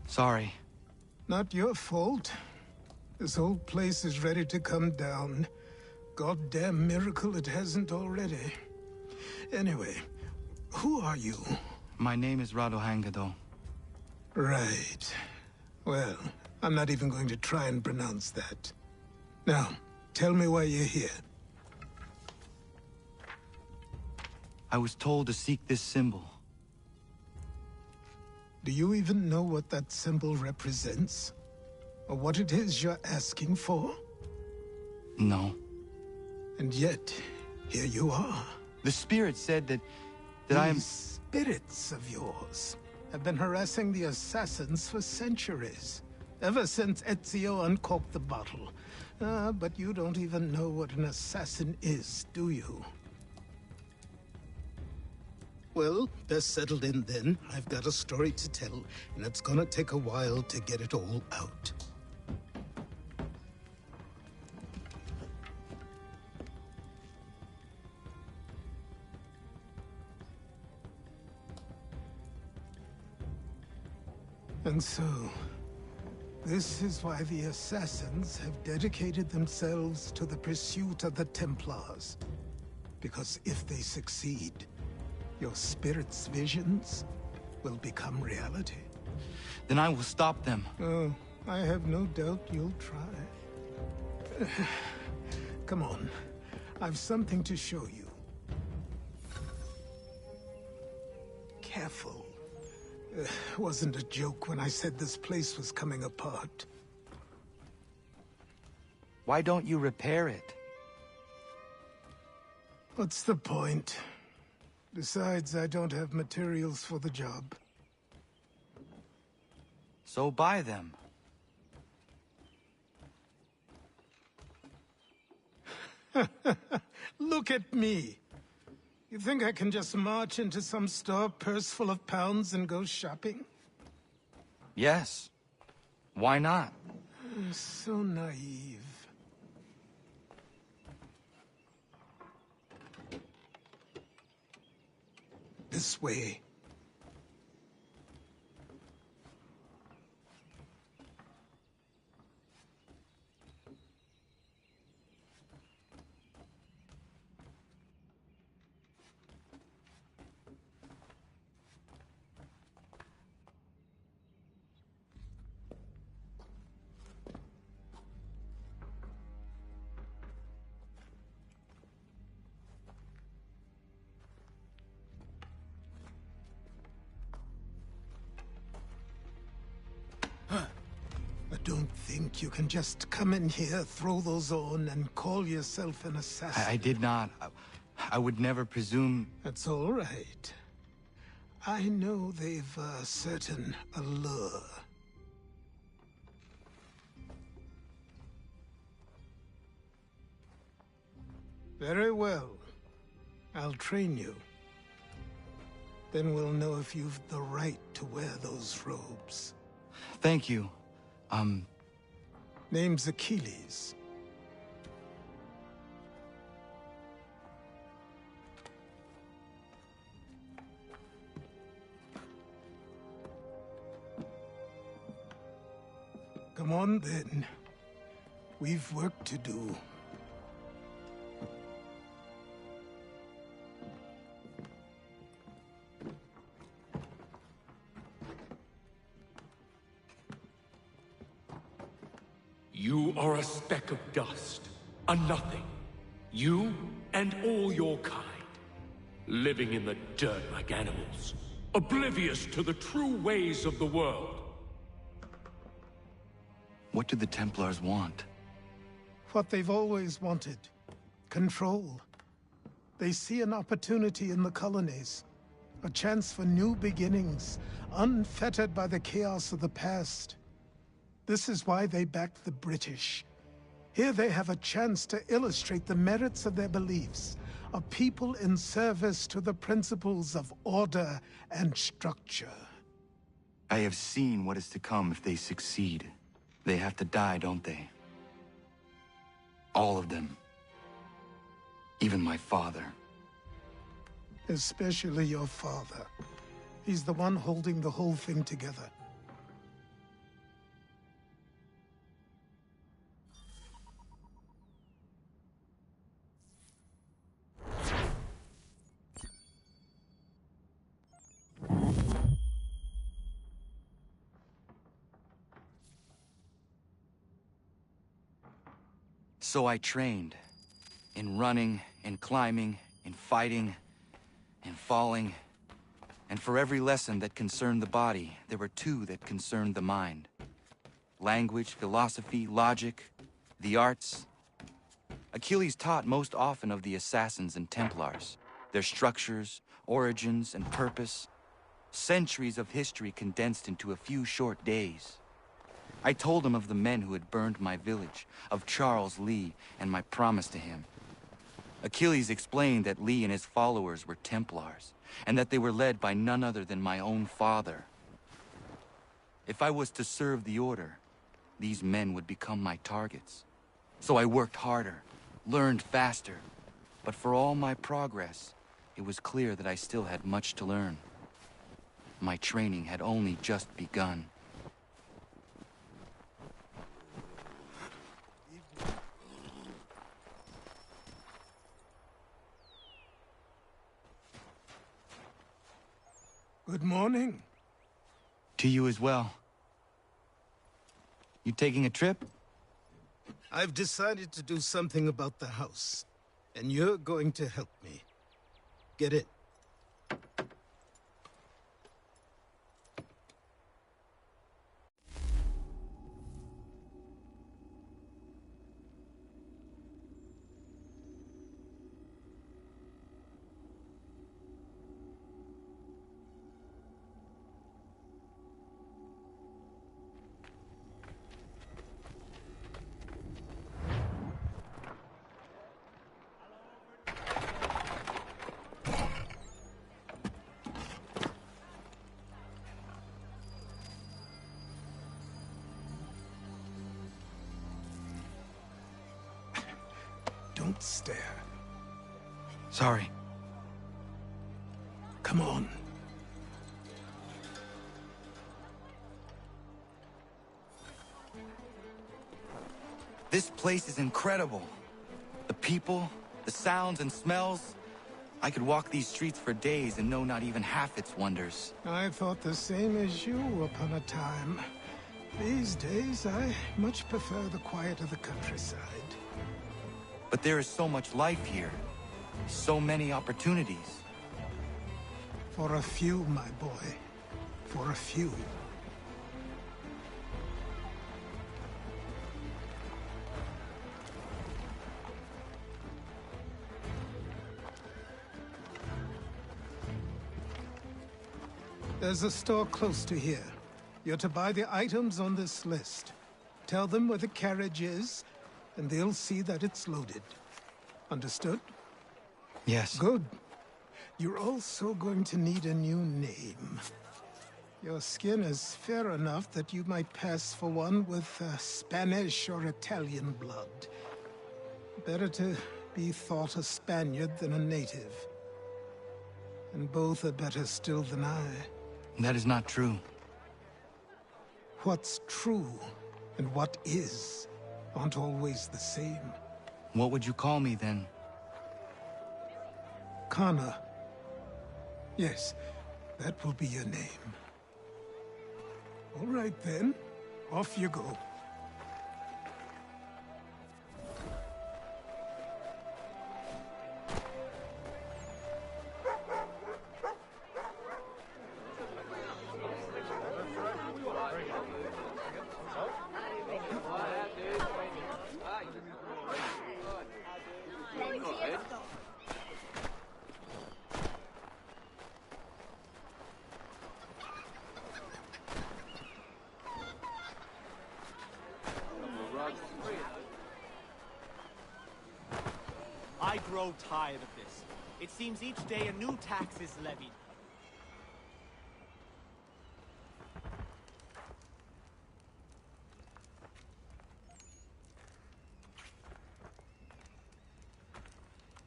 Sorry. Not your fault. This whole place is ready to come down. Goddamn miracle it hasn't already. Anyway, who are you? My name is Radohangado. Right. Well, I'm not even going to try and pronounce that. Now, tell me why you're here. I was told to seek this symbol. Do you even know what that symbol represents? Or what it is you're asking for? No. And yet, here you are. The spirit said that These spirits of yours have been harassing the assassins for centuries. Ever since Ezio uncorked the bottle. But you don't even know what an assassin is, do you? Well, they're settled in then. I've got a story to tell, and it's gonna take a while to get it all out. And so, this is why the Assassins have dedicated themselves to the pursuit of the Templars. Because if they succeed, your spirit's visions will become reality. Then I will stop them. Oh, I have no doubt you'll try. Come on, I've something to show you. Careful. Wasn't a joke when I said this place was coming apart. Why don't you repair it? What's the point? Besides, I don't have materials for the job. So buy them. Look at me. You think I can just march into some store, purse full of pounds, and go shopping? Yes. Why not? So naive. This way. Don't think you can just come in here, throw those on, and call yourself an assassin. I did not. I would never presume... That's all right. I know they've a certain allure. Very well. I'll train you. Then we'll know if you've the right to wear those robes. Thank you. Name's Achilles. Come on, then. We've work to do. You are a speck of dust, a nothing. You and all your kind. Living in the dirt like animals. Oblivious to the true ways of the world. What do the Templars want? What they've always wanted. Control. They see an opportunity in the colonies. A chance for new beginnings, unfettered by the chaos of the past. This is why they backed the British. Here they have a chance to illustrate the merits of their beliefs, a people in service to the principles of order and structure. I have seen what is to come if they succeed. They have to die, don't they? All of them. Even my father. Especially your father. He's the one holding the whole thing together. So I trained. In running, in climbing, in fighting, in falling. And for every lesson that concerned the body, there were two that concerned the mind. Language, philosophy, logic, the arts. Achilles taught most often of the Assassins and Templars, their structures, origins, and purpose. Centuries of history condensed into a few short days. I told him of the men who had burned my village, of Charles Lee, and my promise to him. Achilles explained that Lee and his followers were Templars, and that they were led by none other than my own father. If I was to serve the Order, these men would become my targets. So I worked harder, learned faster, but for all my progress, it was clear that I still had much to learn. My training had only just begun. Good morning. To you as well. You taking a trip? I've decided to do something about the house, and you're going to help me. Get it? Don't stare. Sorry. Come on. This place is incredible. The people, the sounds and smells. I could walk these streets for days and know not even half its wonders. I thought the same as you upon a time. These days, I much prefer the quiet of the countryside. But there is so much life here. So many opportunities. For a few, my boy. For a few. There's a store close to here. You're to buy the items on this list. Tell them where the carriage is, and they'll see that it's loaded. Understood? Yes. Good. You're also going to need a new name. Your skin is fair enough that you might pass for one with Spanish or Italian blood. Better to be thought a Spaniard than a native. And both are better still than I. That is not true. What's true and what is aren't always the same. What would you call me then? Kana. Yes, that will be your name. All right then, off you go. I grow tired of this. It seems each day a new tax is levied.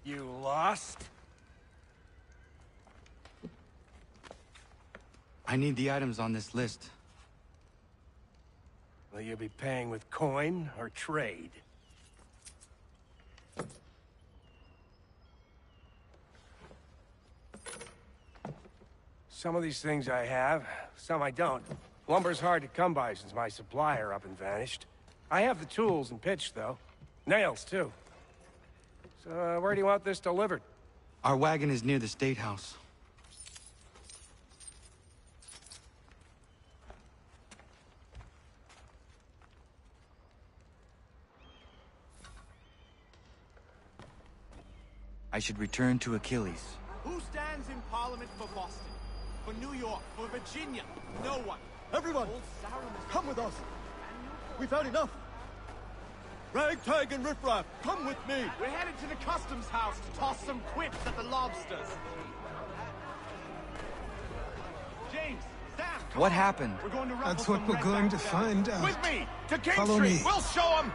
You lost? I need the items on this list. Will you be paying with coin or trade? Some of these things I have, some I don't. Lumber's hard to come by since my supplier up and vanished. I have the tools and pitch, though. Nails, too. So, where do you want this delivered? Our wagon is near the State House. I should return to Achilles. Who stands in Parliament for Boston? For New York? For Virginia? No one. Everyone, come with us. We've had enough. Ragtag and riffraff, come with me. We're headed to the customs house to toss some quips at the lobsters. James, Sam, What happened? we're going to That's what we're going to find out. With me! To King Follow Street! me. We'll show them!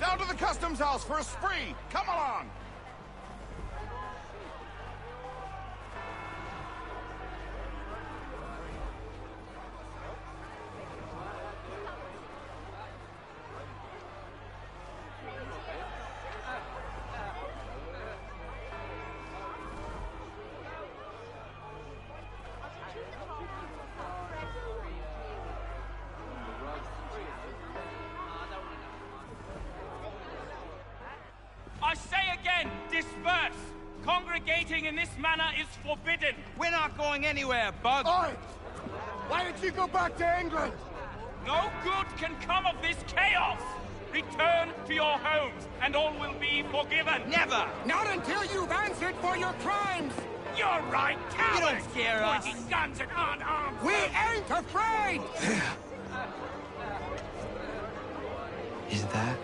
Down to the customs house for a spree! Come along! I say again, disperse! Congregating in this manner is forbidden! We're not going anywhere, Bug. Oi! Why did you go back to England? No good can come of this chaos! Return to your homes, and all will be forgiven! Never! Not until you've answered for your crimes! You're right, cowards! You don't scare us. Pointing guns at unarmed We folk. ain't afraid! Is that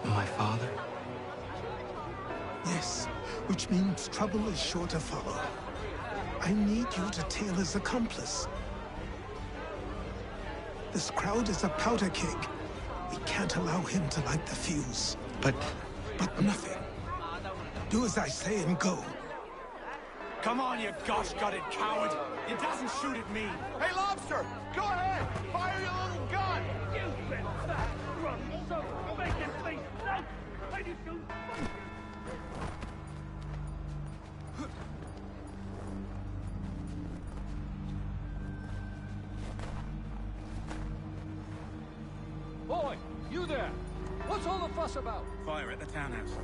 my father? Yes, which means trouble is sure to follow. I need you to tail his accomplice. This crowd is a powder keg. We can't allow him to light the fuse. But nothing. Do as I say and go. Come on, you gosh-gutted coward! It doesn't shoot at me! Hey, Lobster! Go ahead! Fire your little gun! You been fat, run, so making things now! I did go. Boy, you there! What's all the fuss about? Fire at the townhouse.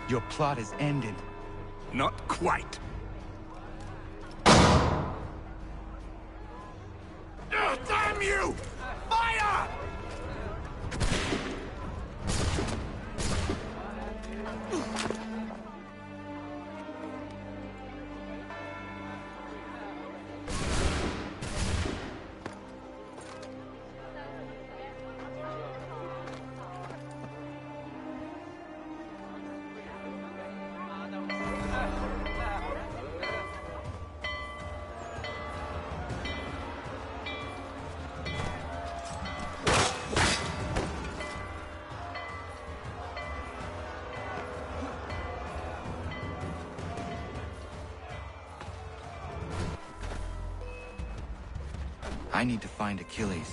Your plot is ended. Not quite. Damn you! Fire! I need to find Achilles.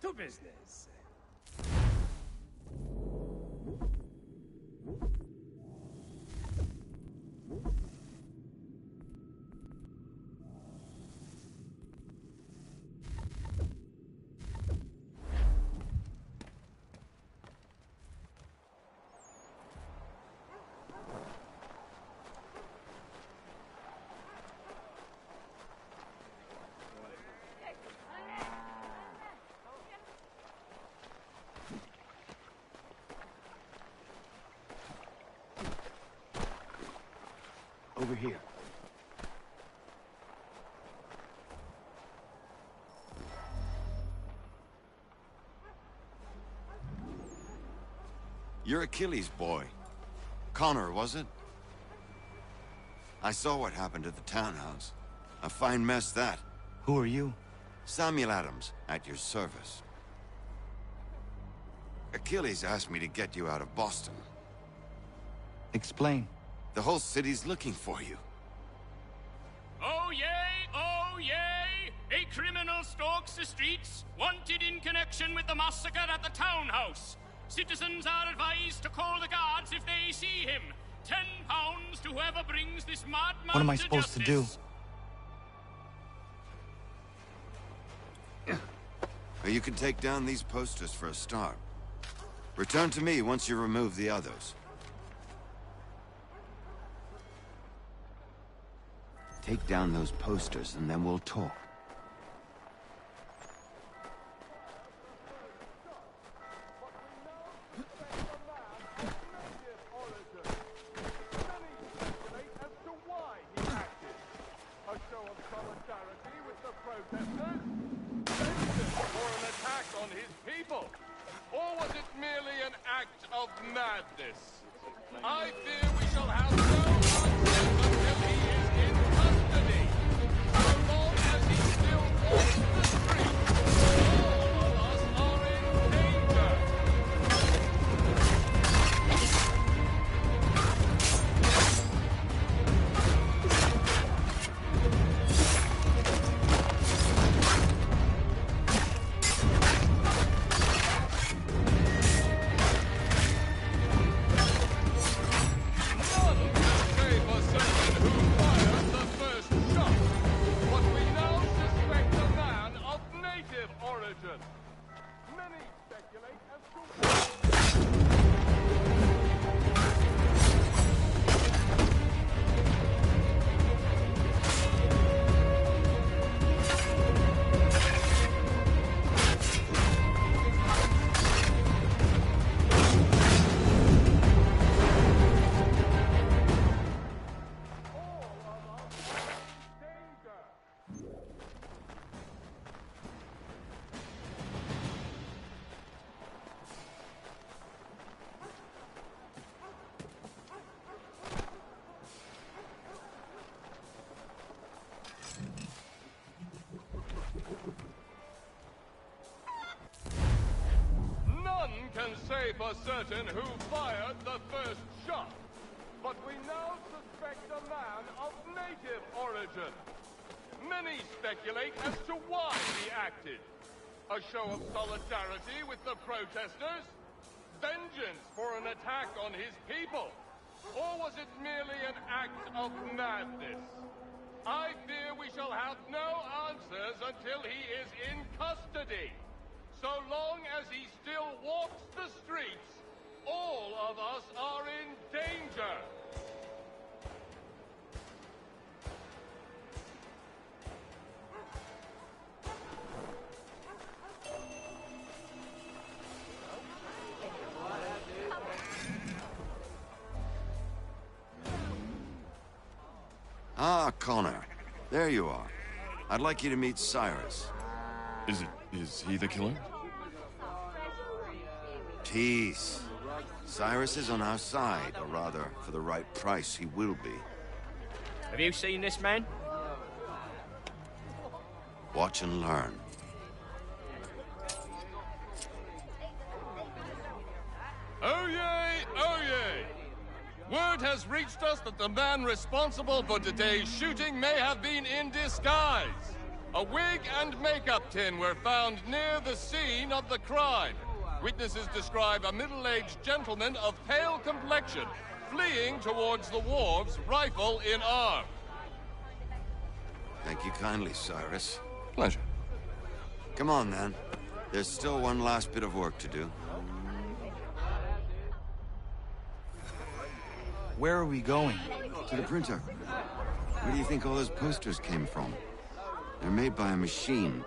To business. Over here. You're Achilles' boy. Connor, was it? I saw what happened at the townhouse. A fine mess, that. Who are you? Samuel Adams, at your service. Achilles asked me to get you out of Boston. Explain. The whole city's looking for you. Oh yay, oh yay! A criminal stalks the streets, wanted in connection with the massacre at the townhouse. Citizens are advised to call the guards if they see him. £10 to whoever brings this madman What am I supposed to do? You can take down these posters for a start. Return to me once you remove the others. Take down those posters and then we'll talk. Or was it merely an act of madness? I fear we shall have no answers until he is in custody. So long as he still walks the streets, all of us are in danger. Say for certain who fired the first shot, but we now suspect a man of native origin. Many speculate as to why he acted. A show of solidarity with the protesters? Vengeance for an attack on his people? Or was it merely an act of madness? I fear we shall have no answers until he is in custody. So long as he still walks the streets, all of us are in danger. Connor. There you are. I'd like you to meet Cyrus. Is he the killer? Peace. Cyrus is on our side, or rather, for the right price, he will be. Have you seen this man? Watch and learn. Oh yay, oh yay! Word has reached us that the man responsible for today's shooting may have been in disguise. A wig and makeup tin were found near the scene of the crime. Witnesses describe a middle-aged gentleman of pale complexion fleeing towards the wharves, rifle in arm. Thank you kindly, Cyrus. Pleasure. Come on, then. There's still one last bit of work to do. Where are we going? To the printer. Where do you think all those posters came from? They're made by a machine.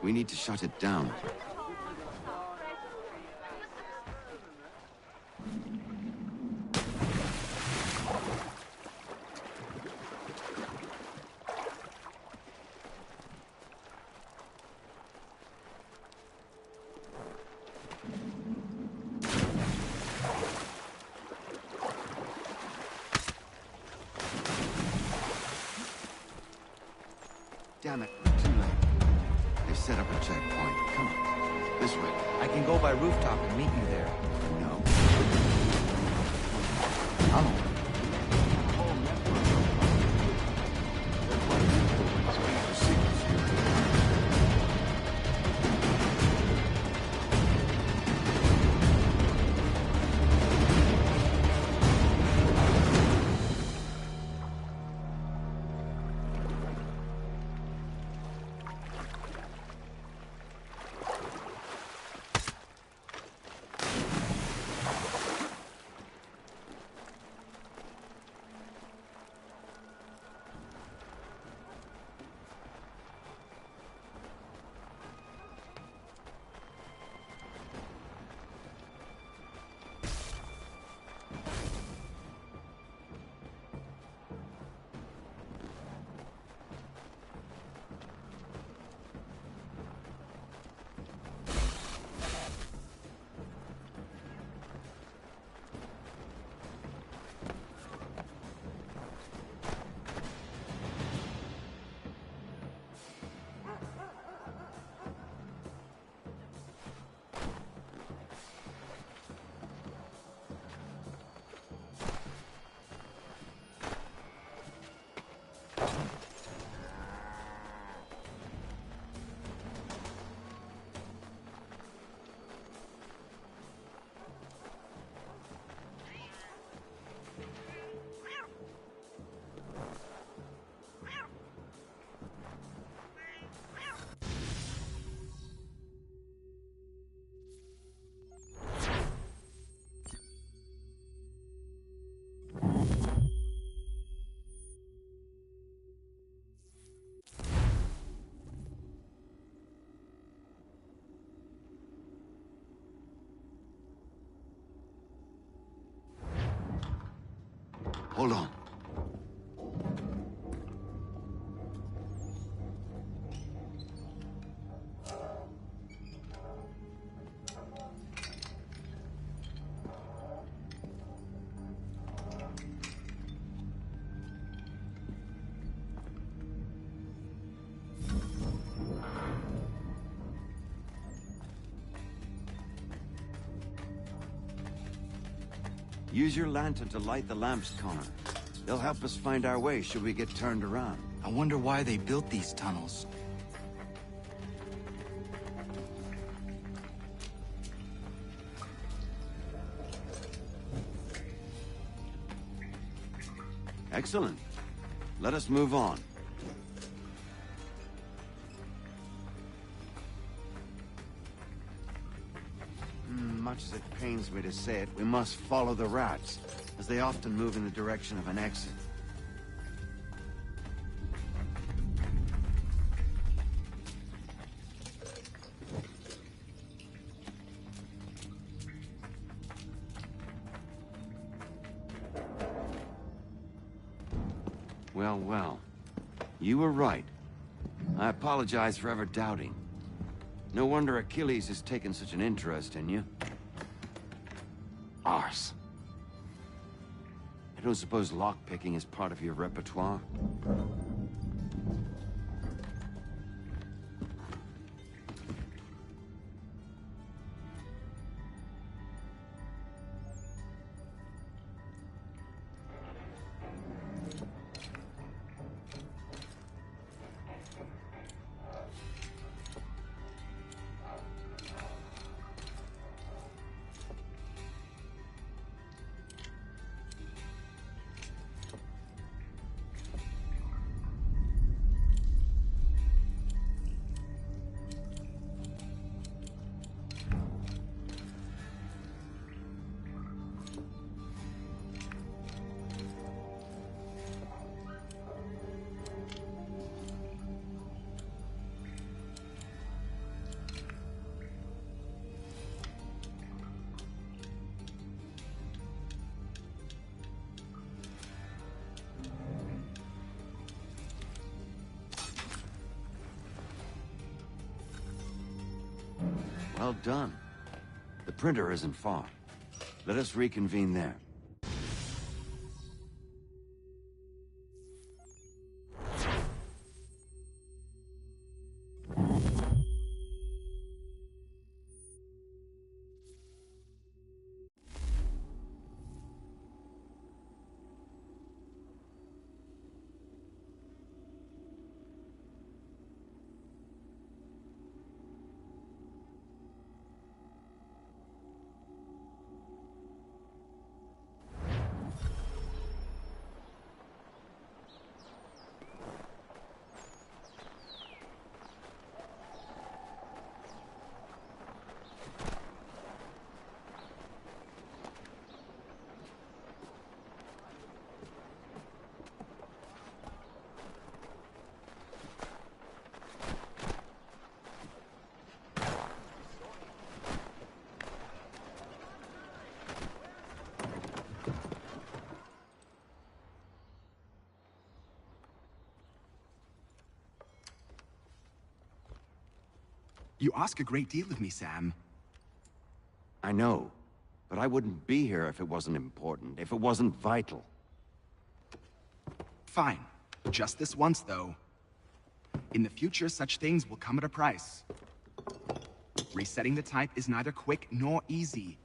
We need to shut it down. Damn it, we're too late. They've set up a checkpoint. Come on, this way. I can go by rooftop and meet you there. No. Tunnel. Hold on. Use your lantern to light the lamps, Connor. They'll help us find our way should we get turned around. I wonder why they built these tunnels. Excellent. Let us move on. Much as it pains me to say it, we must follow the rats, as they often move in the direction of an exit. Well, well. You were right. I apologize for ever doubting. No wonder Achilles has taken such an interest in you. Arse. I don't suppose lockpicking is part of your repertoire? Well done. The printer isn't far. Let us reconvene there. You ask a great deal of me, Sam. I know, but I wouldn't be here if it wasn't important, if it wasn't vital. Fine. Just this once, though. In the future, such things will come at a price. Resetting the type is neither quick nor easy.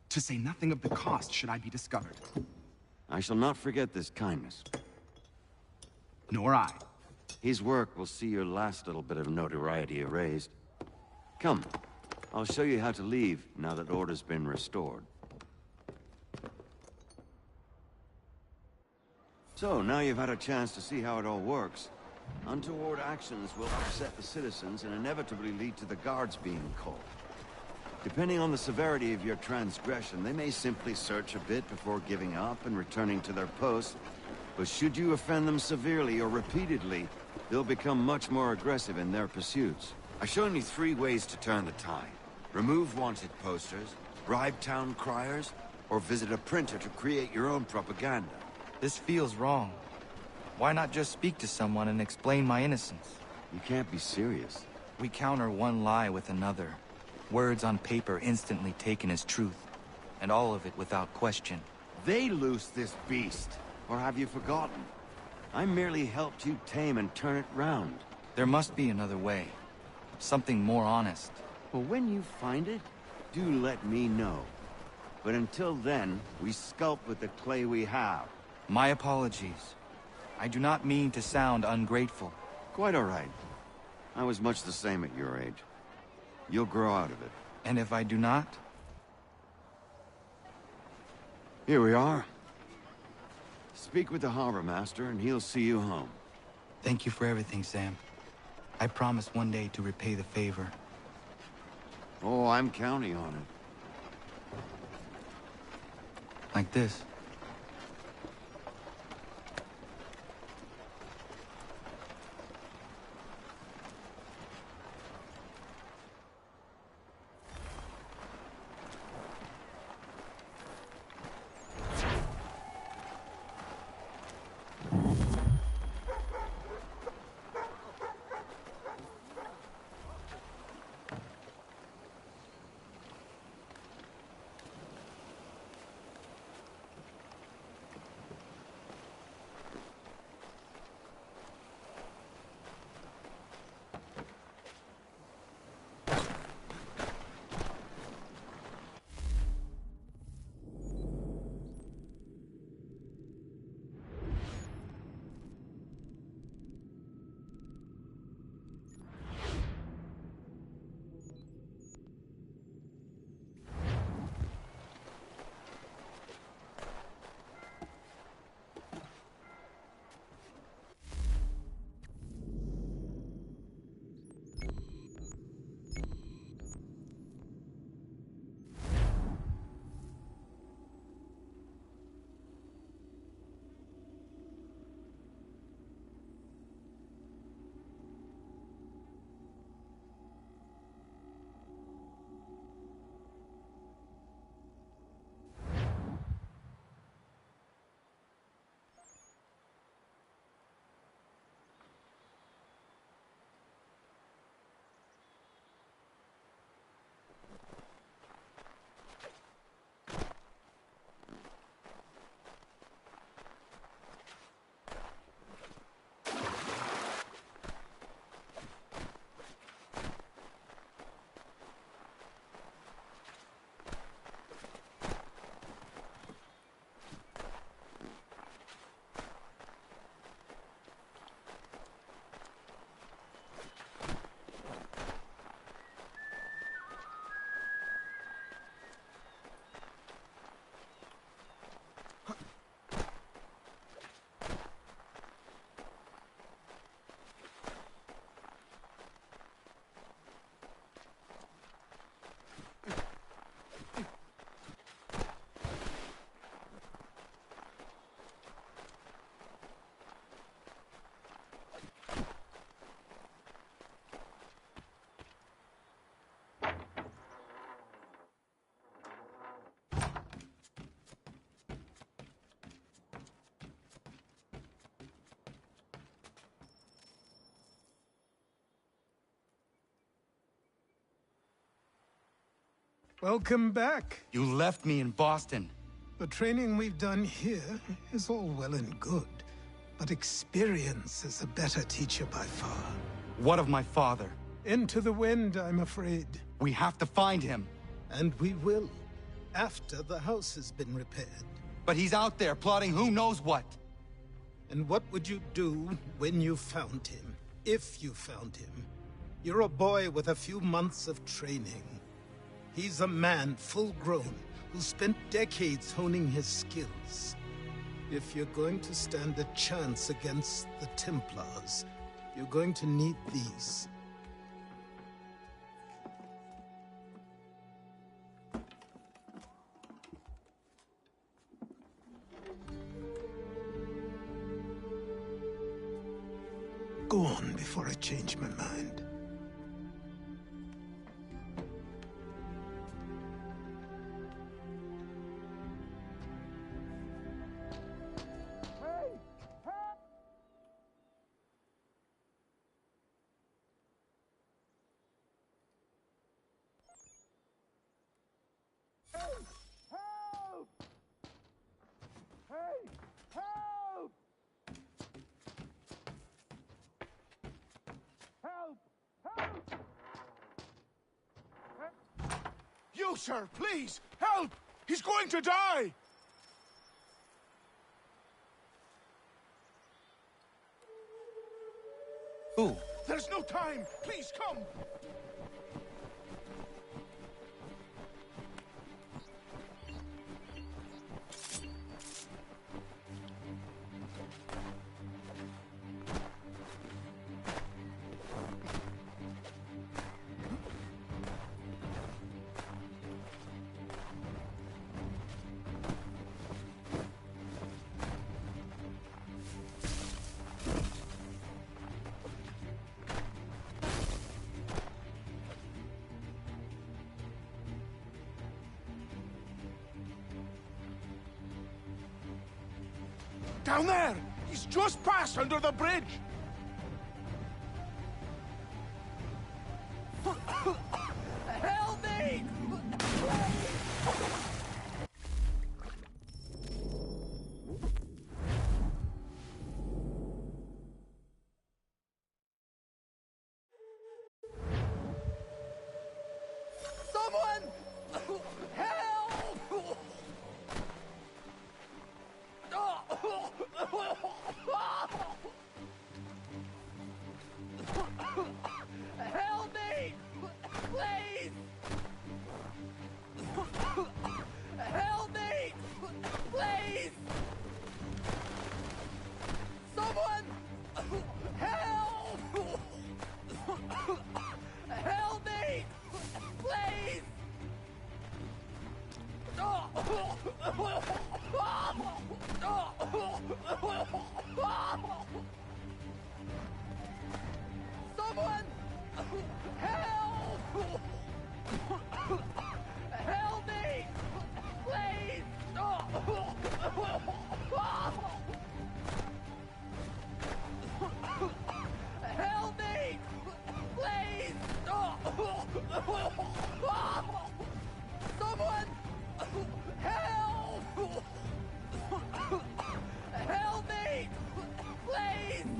To say nothing of the cost should I be discovered. I shall not forget this kindness. Nor I. His work will see your last little bit of notoriety erased. Come, I'll show you how to leave now that order's been restored. So, now you've had a chance to see how it all works. Untoward actions will upset the citizens and inevitably lead to the guards being called. Depending on the severity of your transgression, they may simply search a bit before giving up and returning to their posts. But should you offend them severely or repeatedly, they'll become much more aggressive in their pursuits. I've shown you 3 ways to turn the tide. Remove wanted posters, bribe town criers, or visit a printer to create your own propaganda. This feels wrong. Why not just speak to someone and explain my innocence? You can't be serious. We counter one lie with another. Words on paper instantly taken as truth. And all of it without question. They loose this beast. Or have you forgotten? I merely helped you tame and turn it round. There must be another way. Something more honest. Well, when you find it, do let me know. But until then, we sculpt with the clay we have. My apologies. I do not mean to sound ungrateful. Quite all right. I was much the same at your age. You'll grow out of it. And if I do not? Here we are. Speak with the harbor master and he'll see you home. Thank you for everything, Sam. I promise one day to repay the favor. Oh, I'm counting on it. Like this. Welcome back. You left me in Boston. The training we've done here is all well and good, but experience is a better teacher by far. What of my father? Into the wind, I'm afraid. We have to find him. And we will, after the house has been repaired. But he's out there plotting who knows what. And what would you do when you found him? If you found him? You're a boy with a few months of training. He's a man, full grown, who spent decades honing his skills. If you're going to stand a chance against the Templars, you're going to need these. Go on before I change my mind. You, sir, please, help! He's going to die! Who? There's no time! Please, come! Down there! He's just passed under the bridge! Help me! Someone! Help! Help me! Please! Help me! Please! Someone! Help! Help me! Please! Someone! Help! Help me! Please! Help me! Please! Someone! Help! Help me! Please!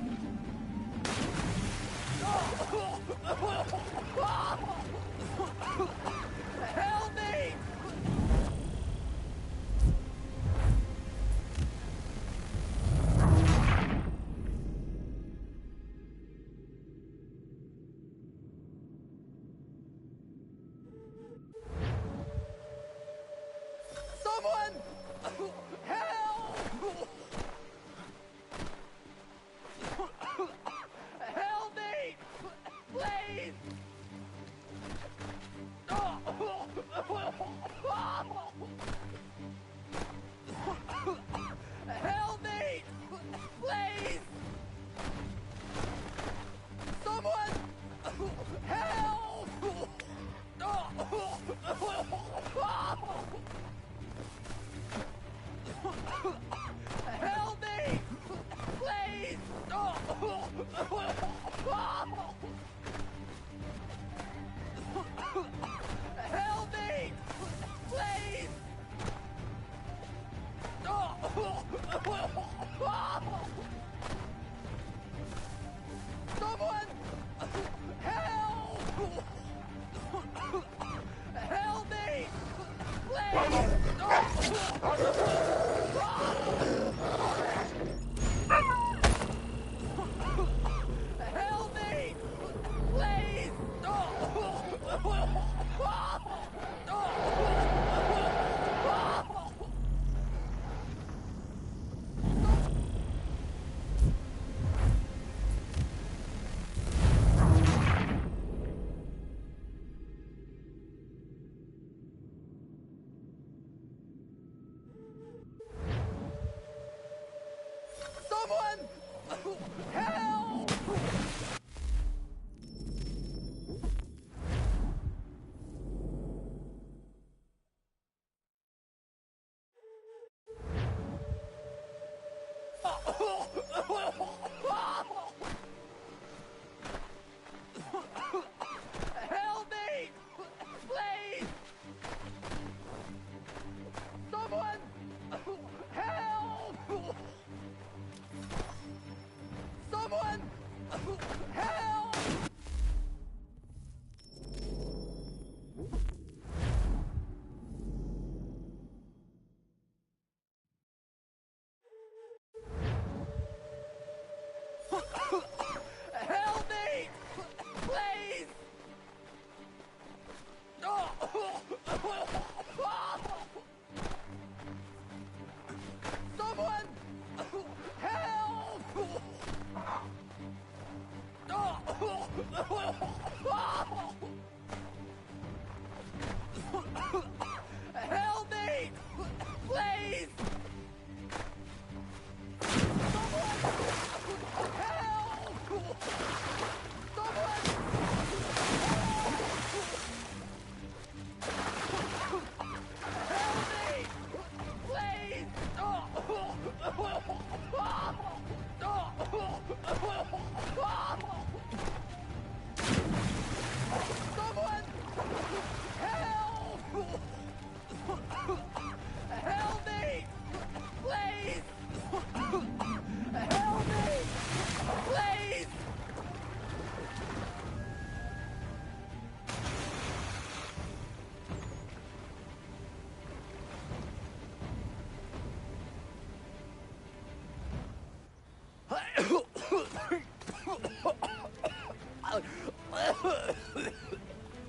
Help me! Please! Someone! Help! Help me! Please! Someone! Help! Someone! Help! Help me! Please! Someone! Help! Help me! Please! Help me! Please! Help me! Please!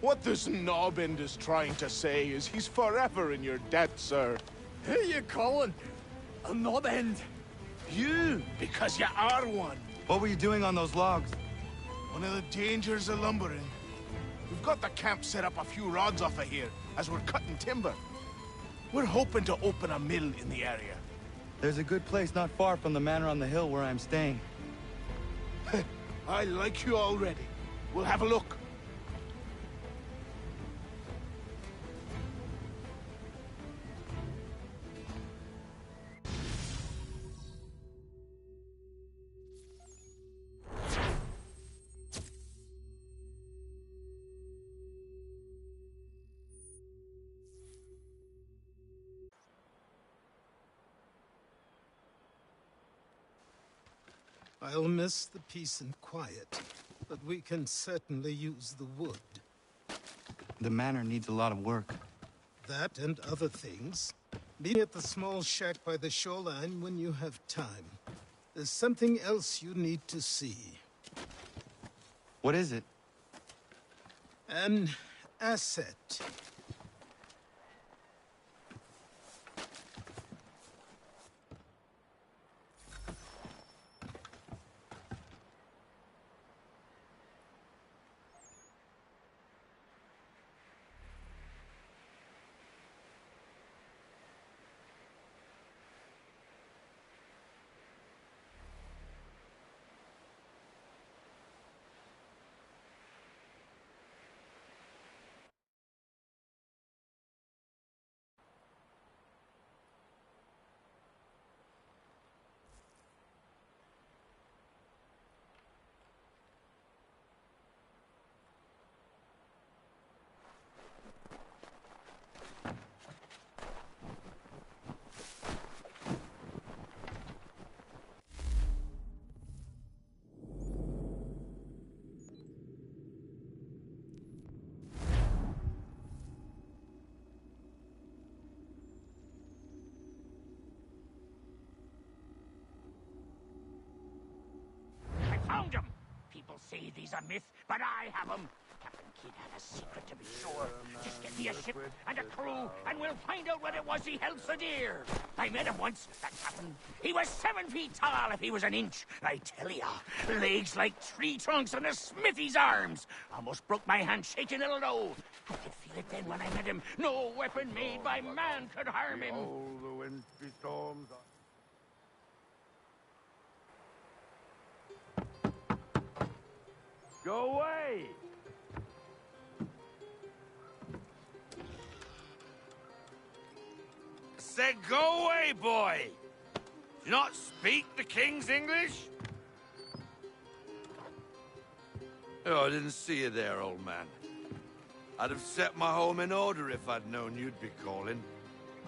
What this knobbend is trying to say is he's forever in your debt, sir. Who you calling? A knob end? You, because you are one. What were you doing on those logs? One of the dangers of lumbering. We've got the camp set up a few rods off of here, as we're cutting timber. We're hoping to open a mill in the area. There's a good place not far from the manor on the hill where I'm staying. I like you already. We'll have a look. I'll miss the peace and quiet, but we can certainly use the wood. The manor needs a lot of work. That and other things. Meet me at the small shack by the shoreline when you have time. There's something else you need to see. What is it? An asset. say these a myth, but I have 'em. Captain Kidd had a secret, to be sure. Just get me a ship and a crew, and we'll find out what it was he held so dear. I met him once, that captain. He was 7 feet tall if he was an inch. I tell ya, legs like tree trunks and a smithy's arms. Almost broke my hand shaking it'll know. I could feel it then when I met him. No weapon made by man could harm him. Behold the wintry storms. Go away! Said go away, boy! Do you not speak the King's English? Oh, I didn't see you there, old man. I'd have set my home in order if I'd known you'd be calling.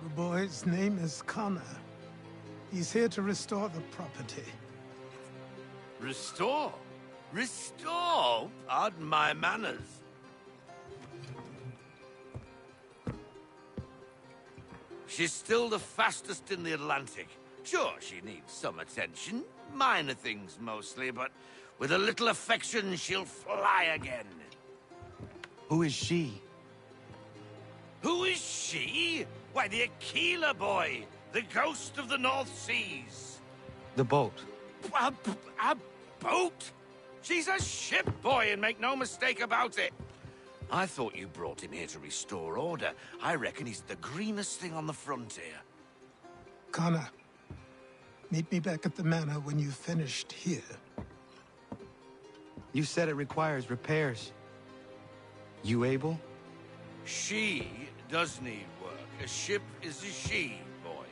The boy's name is Connor. He's here to restore the property. Restore? Restore? Pardon my manners. She's still the fastest in the Atlantic. Sure, she needs some attention. Minor things mostly, but with a little affection, she'll fly again. Who is she? Who is she? Why, the Aquila boy, the ghost of the North Seas. The boat. A boat? She's a ship boy, and make no mistake about it. I thought you brought him here to restore order. I reckon he's the greenest thing on the frontier. Connor, meet me back at the manor when you've finished here. You said it requires repairs. You able? She does need work. A ship is a she, boy.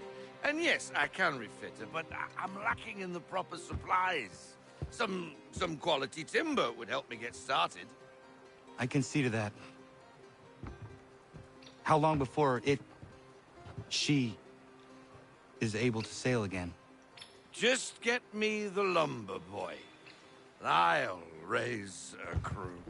And yes, I can refit her, but I'm lacking in the proper supplies. Some quality timber would help me get started. I can see to that. How long before she is able to sail again? Just get me the lumber, boy. I'll raise a crew.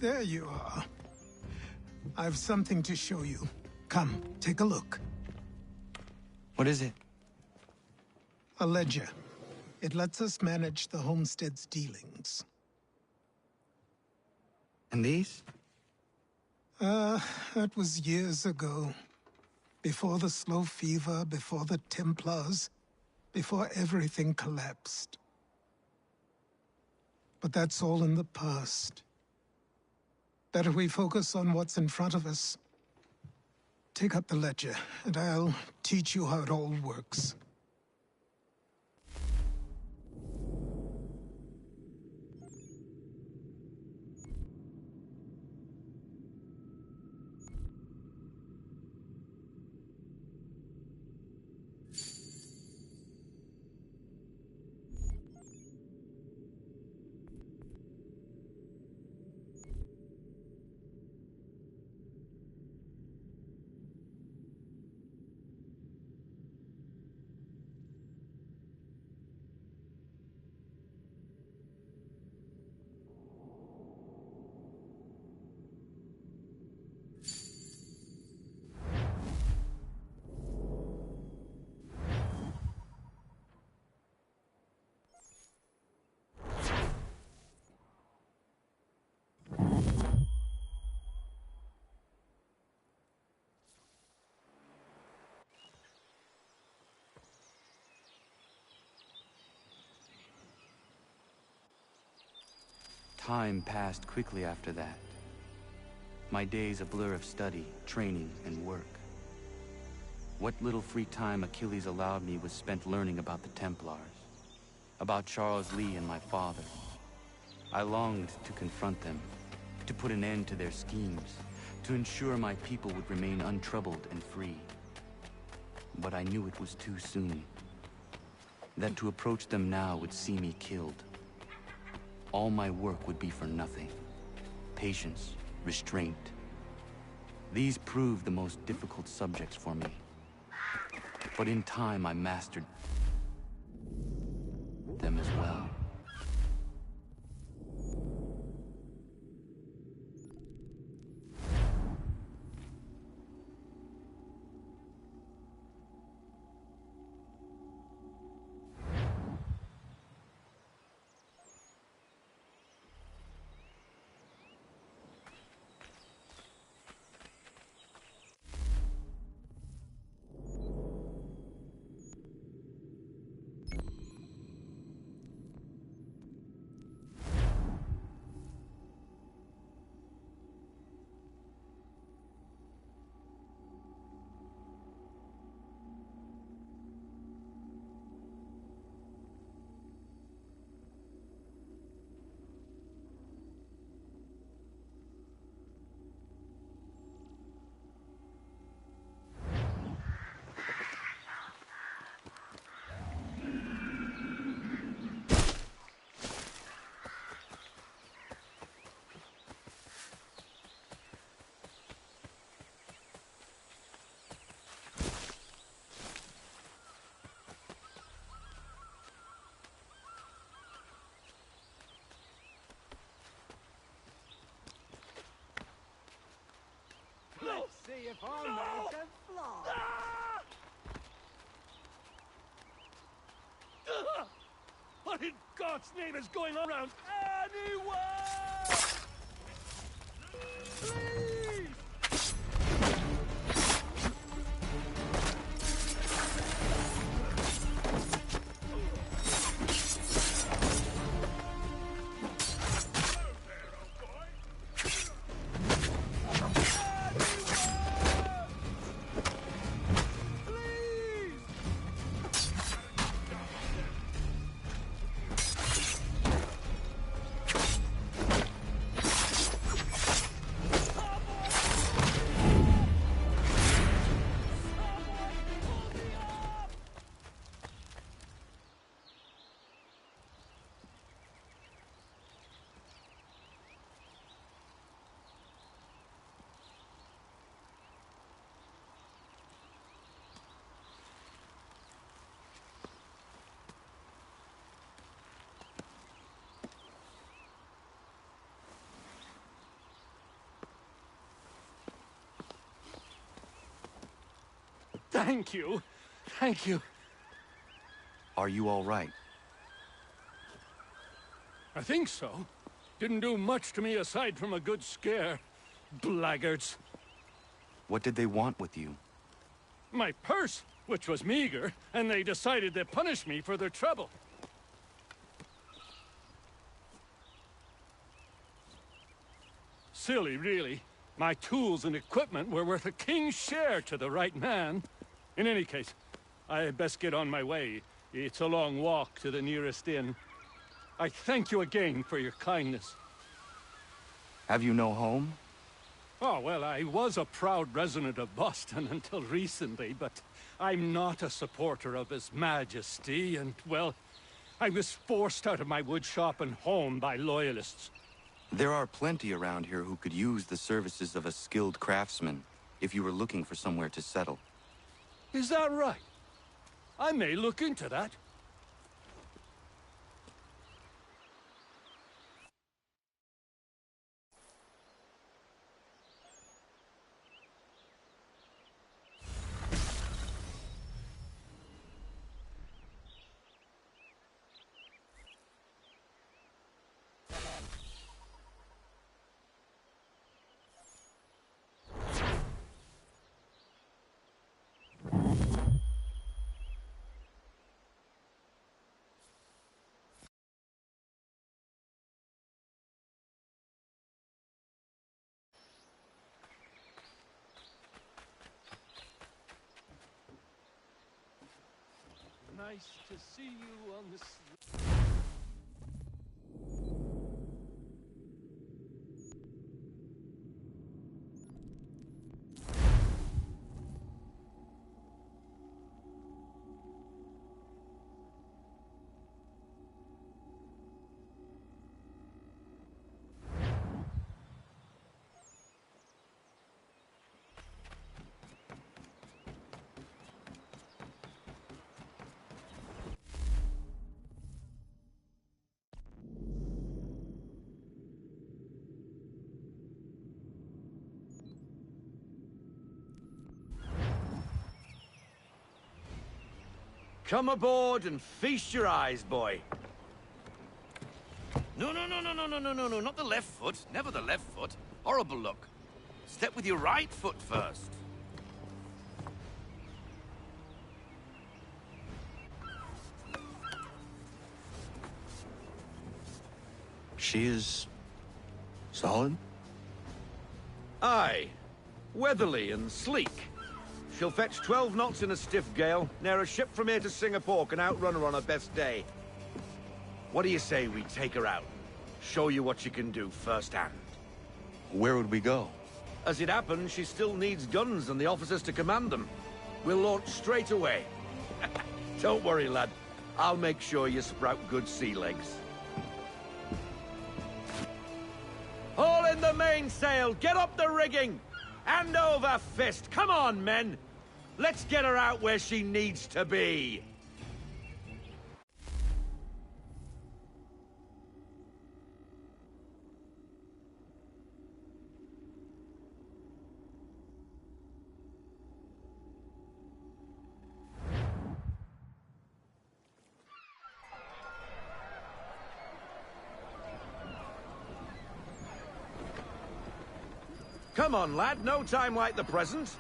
There you are. I've something to show you. Come, take a look. What is it? A ledger. It lets us manage the homestead's dealings. And these? That was years ago. Before the slow fever, before the Templars, before everything collapsed. But that's all in the past. Better we focus on what's in front of us. Take up the ledger, and I'll teach you how it all works. Time passed quickly after that. My days a blur of study, training, and work. What little free time Achilles allowed me was spent learning about the Templars, about Charles Lee and my father. I longed to confront them, to put an end to their schemes, to ensure my people would remain untroubled and free. But I knew it was too soon, that to approach them now would see me killed. All my work would be for nothing. Patience, restraint. These proved the most difficult subjects for me. But in time, I mastered them as well. Let's see if I'm made to fly. What in God's name is going on around anywhere? Please! Thank you. Thank you. Are you all right? I think so. Didn't do much to me aside from a good scare. Blackguards. What did they want with you? My purse, which was meager, and they decided to punish me for their trouble. Silly, really. My tools and equipment were worth a king's share to the right man. In any case, I best get on my way. It's a long walk to the nearest inn. I thank you again for your kindness. Have you no home? Oh, well, I was a proud resident of Boston until recently, but I'm not a supporter of His Majesty, and, well, I was forced out of my woodshop and home by loyalists. There are plenty around here who could use the services of a skilled craftsman if you were looking for somewhere to settle. Is that right? I may look into that. nice to see you on the... Come aboard and feast your eyes, boy. No, not the left foot. Never the left foot. Horrible look. Step with your right foot first. She is... solid? Aye. Weatherly and sleek. She'll fetch 12 knots in a stiff gale. Ne'er a ship from here to Singapore can outrun her on her best day. What do you say we take her out? Show you what she can do firsthand. Where would we go? As it happens, she still needs guns and the officers to command them. We'll launch straight away. Don't worry, lad. I'll make sure you sprout good sea legs. Haul in the mainsail! Get up the rigging! Hand over fist! Come on, men! Let's get her out where she needs to be! Come on, lad. No time like the present.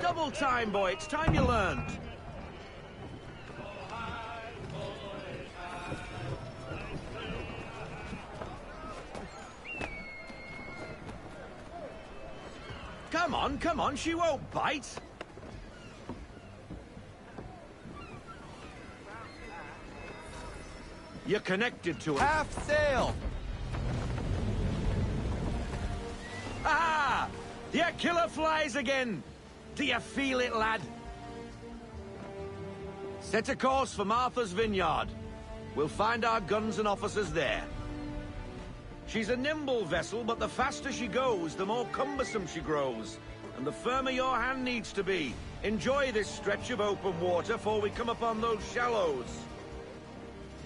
Double time, boy. It's time you learned. Come on. She won't bite. You're connected to it. Half sail! Ah! Your killer flies again! Do you feel it, lad? Set a course for Martha's Vineyard. We'll find our guns and officers there. She's a nimble vessel, but the faster she goes, the more cumbersome she grows. And the firmer your hand needs to be. Enjoy this stretch of open water before we come upon those shallows.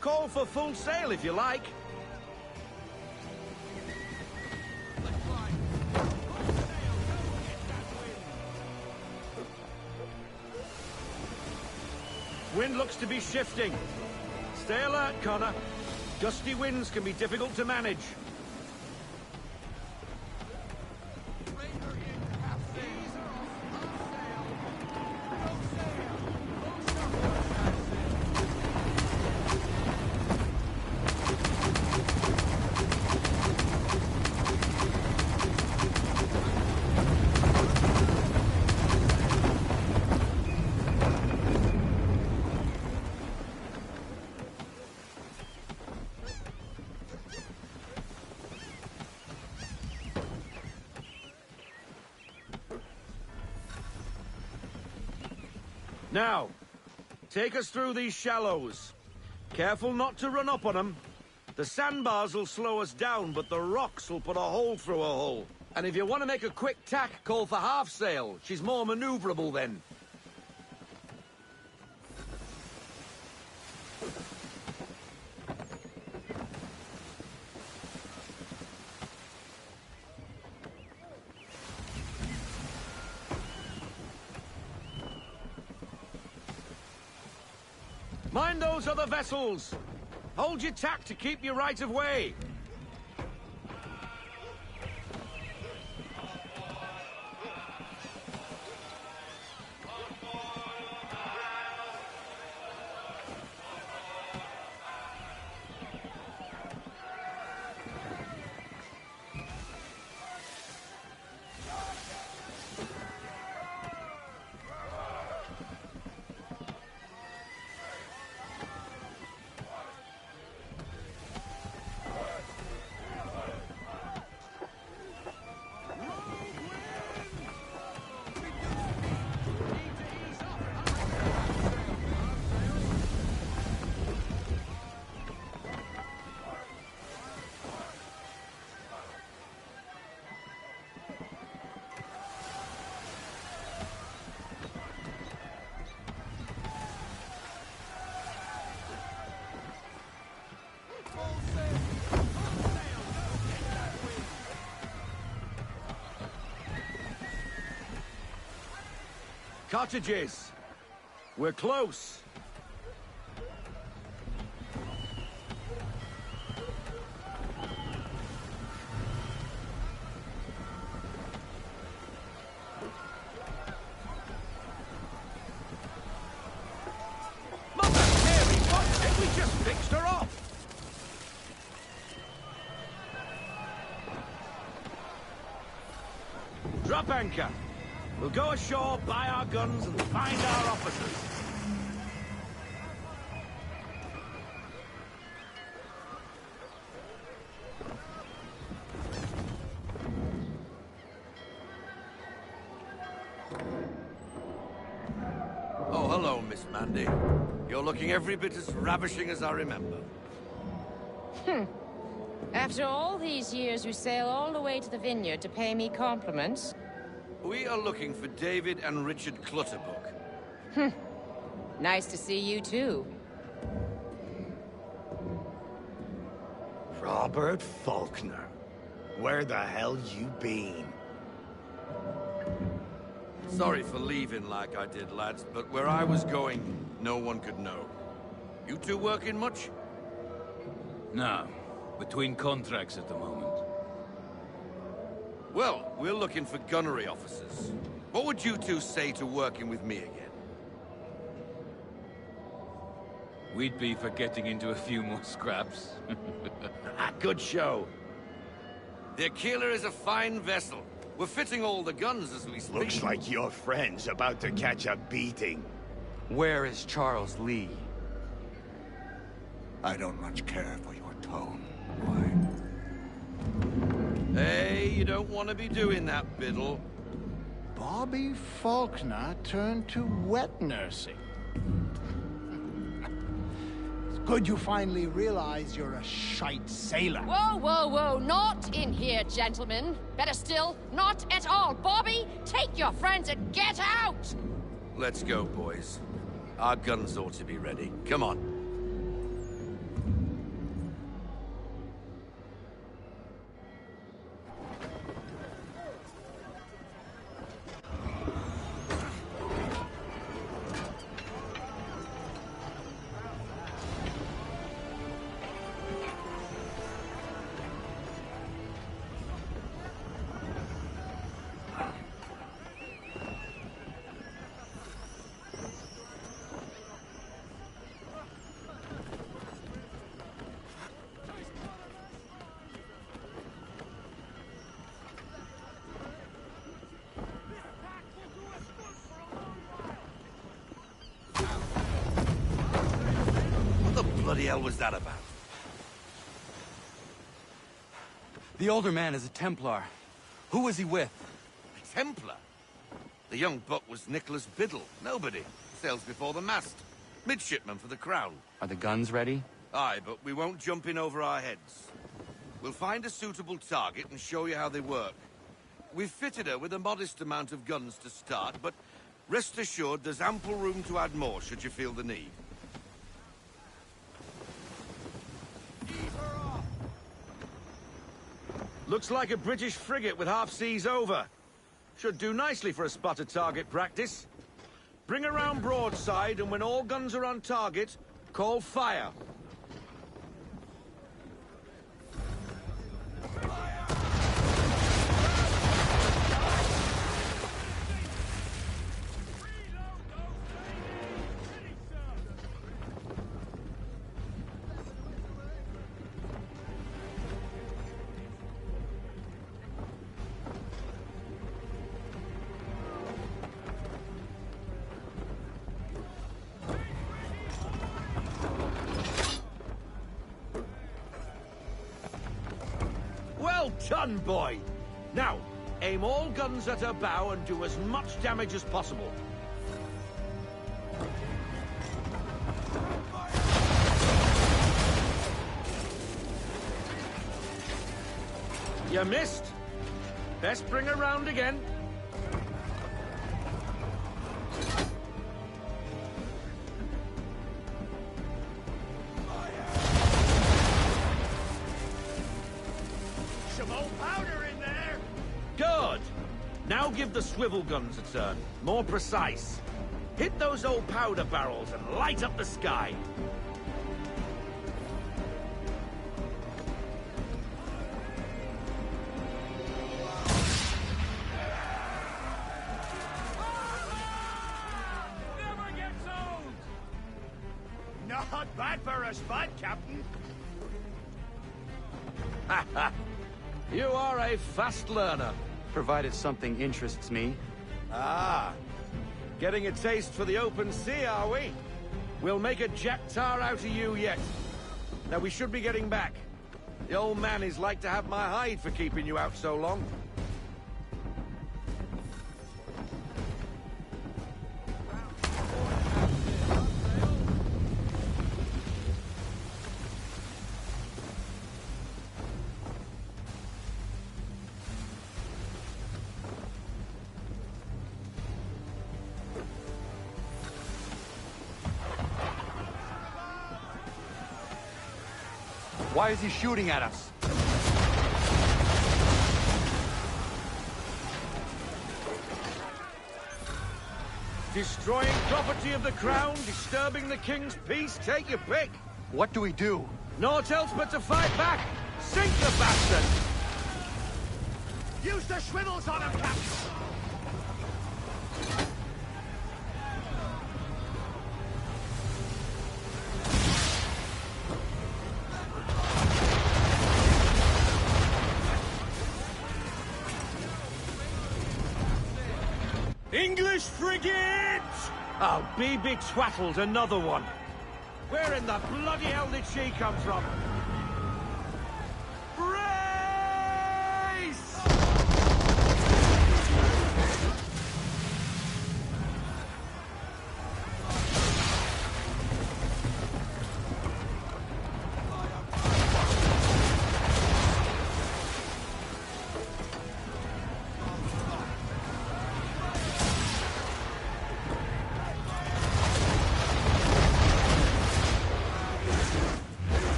Call for full sail if you like. Wind looks to be shifting. Stay alert, Connor. Gusty winds can be difficult to manage. Now, take us through these shallows. Careful not to run up on them. The sandbars will slow us down, but the rocks will put a hole through a hull. And if you want to make a quick tack, call for half sail. She's more maneuverable then. Mind those other vessels! Hold your tack to keep your right of way! Cottages! We're close! We just fixed her off! Drop anchor. We'll go ashore, buy our guns, and find our officers. Oh, hello, Miss Mandy. You're looking every bit as ravishing as I remember. After all these years, you sail all the way to the vineyard to pay me compliments? We are looking for David and Richard Clutterbuck. Nice to see you, too. Robert Faulkner. Where the hell you been? Sorry for leaving like I did, lads, but where I was going, no one could know. You two working much? No. Between contracts at the moment. Well, we're looking for gunnery officers. What would you two say to working with me again? We'd be for getting into a few more scraps. Good show. The Aquila is a fine vessel. We're fitting all the guns as we speak. Looks like your friend's about to catch a beating. Where is Charles Lee? I don't much care for your tone. Hey, you don't want to be doing that, Biddle. Bobby Faulkner turned to wet nursing. It's good you finally realize you're a shite sailor. Whoa, whoa, whoa, not in here, gentlemen. Better still, not at all. Bobby, take your friends and get out! Let's go, boys. Our guns ought to be ready. Come on. What the hell was that about? The older man is a Templar. Who was he with? A Templar? The young buck was Nicholas Biddle. Nobody. Sails before the mast. Midshipman for the Crown. Are the guns ready? Aye, but we won't jump in over our heads. We'll find a suitable target and show you how they work. We've fitted her with a modest amount of guns to start, but rest assured there's ample room to add more should you feel the need. Looks like a British frigate with half seas over. Should do nicely for a spotted target practice. Bring around broadside, and when all guns are on target, call fire. Well done, boy! Now, aim all guns at her bow and do as much damage as possible. You missed. Best bring her round again. Powder in there! Good! Now give the swivel guns a turn. More precise. Hit those old powder barrels and light up the sky. Never gets old! Not bad for a spud, Captain. You are a fast learner. Provided something interests me. Ah, getting a taste for the open sea, are we? We'll make a jack-tar out of you yet. Now, we should be getting back. The old man is like to have my hide for keeping you out so long. Why is he shooting at us? Destroying property of the crown, disturbing the king's peace, take your pick. What do we do? Naught else but to fight back. Sink the bastard! Use the swivels on him, Captain! English frigate! Oh, be twaddled, another one. Where in the bloody hell did she come from? Brace!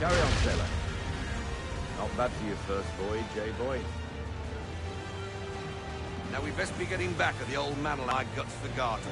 Carry on, sailor. Not bad for your first voyage, eh, boy? Now we best be getting back, or the old man will have guts for garters.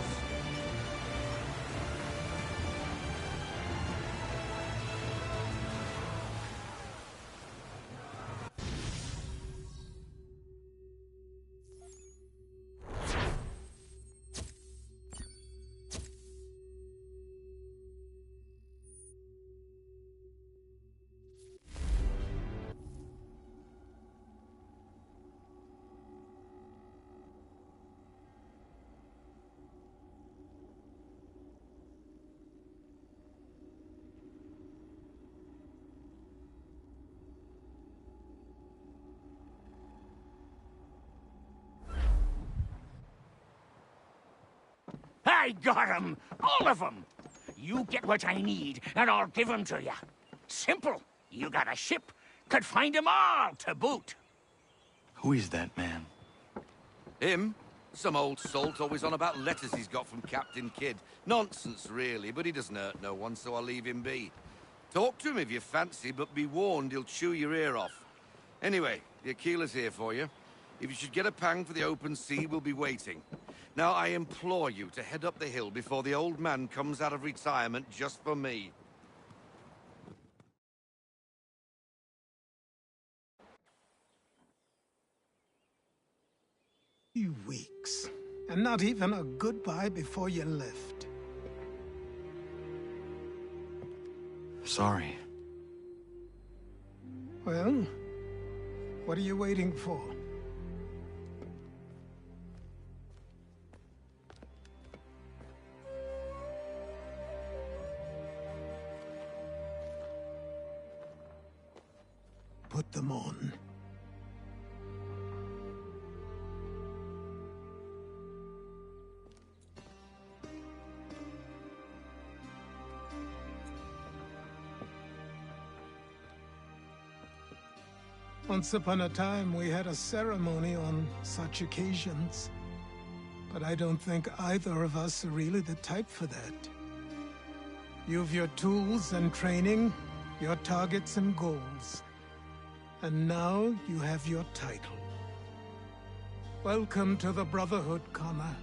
I got 'em! All of 'em! You get what I need, and I'll give 'em to you. Simple. You got a ship, could find 'em all to boot. Who is that man? Him? Some old salt always on about letters he's got from Captain Kidd. Nonsense, really, but he doesn't hurt no one, so I'll leave him be. Talk to him if you fancy, but be warned he'll chew your ear off. Anyway, the Aquila's here for you. If you should get a pang for the open sea, we'll be waiting. Now, I implore you to head up the hill before the old man comes out of retirement just for me. Few weeks, and not even a goodbye before you left. Sorry. Well, what are you waiting for? Put them on. Once upon a time, we had a ceremony on such occasions. But I don't think either of us are really the type for that. You've your tools and training, your targets and goals. And now you have your title. Welcome to the Brotherhood, Connor.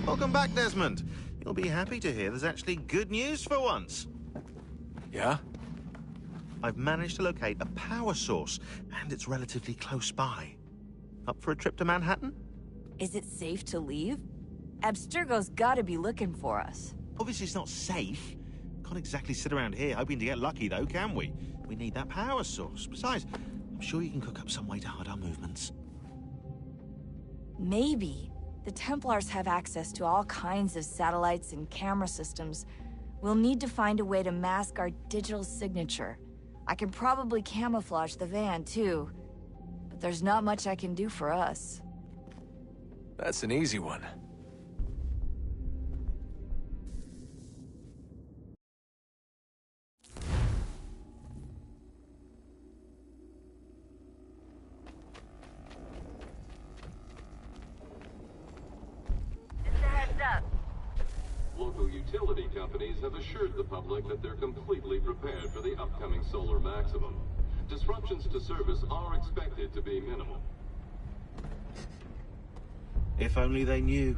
Welcome back, Desmond. You'll be happy to hear there's actually good news for once. Yeah? I've managed to locate a power source, and it's relatively close by. Up for a trip to Manhattan? Is it safe to leave? Abstergo's gotta be looking for us. Obviously it's not safe. Can't exactly sit around here hoping to get lucky, though, can we? We need that power source. Besides, I'm sure you can cook up some way to hide our movements. Maybe. The Templars have access to all kinds of satellites and camera systems. We'll need to find a way to mask our digital signature. I can probably camouflage the van, too. But there's not much I can do for us. That's an easy one. Local utility companies have assured the public that they're completely prepared for the upcoming solar maximum. Disruptions to service are expected to be minimal. If only they knew.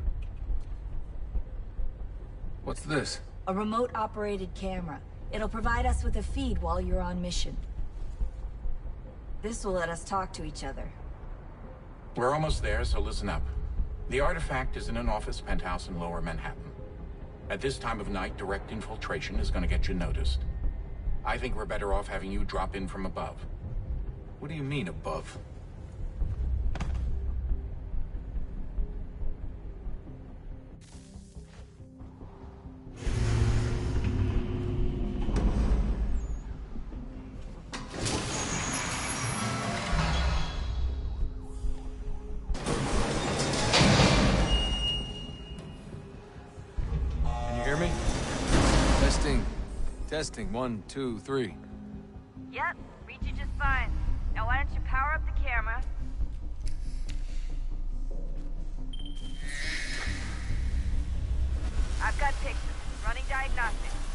What's this? A remote-operated camera. It'll provide us with a feed while you're on mission. This will let us talk to each other. We're almost there, so listen up. The artifact is in an office penthouse in Lower Manhattan. At this time of night, direct infiltration is going to get you noticed. I think we're better off having you drop in from above. What do you mean, above? Testing, 1, 2, 3. Yep, read you just fine. Now why don't you power up the camera? I've got pictures. Running diagnostics.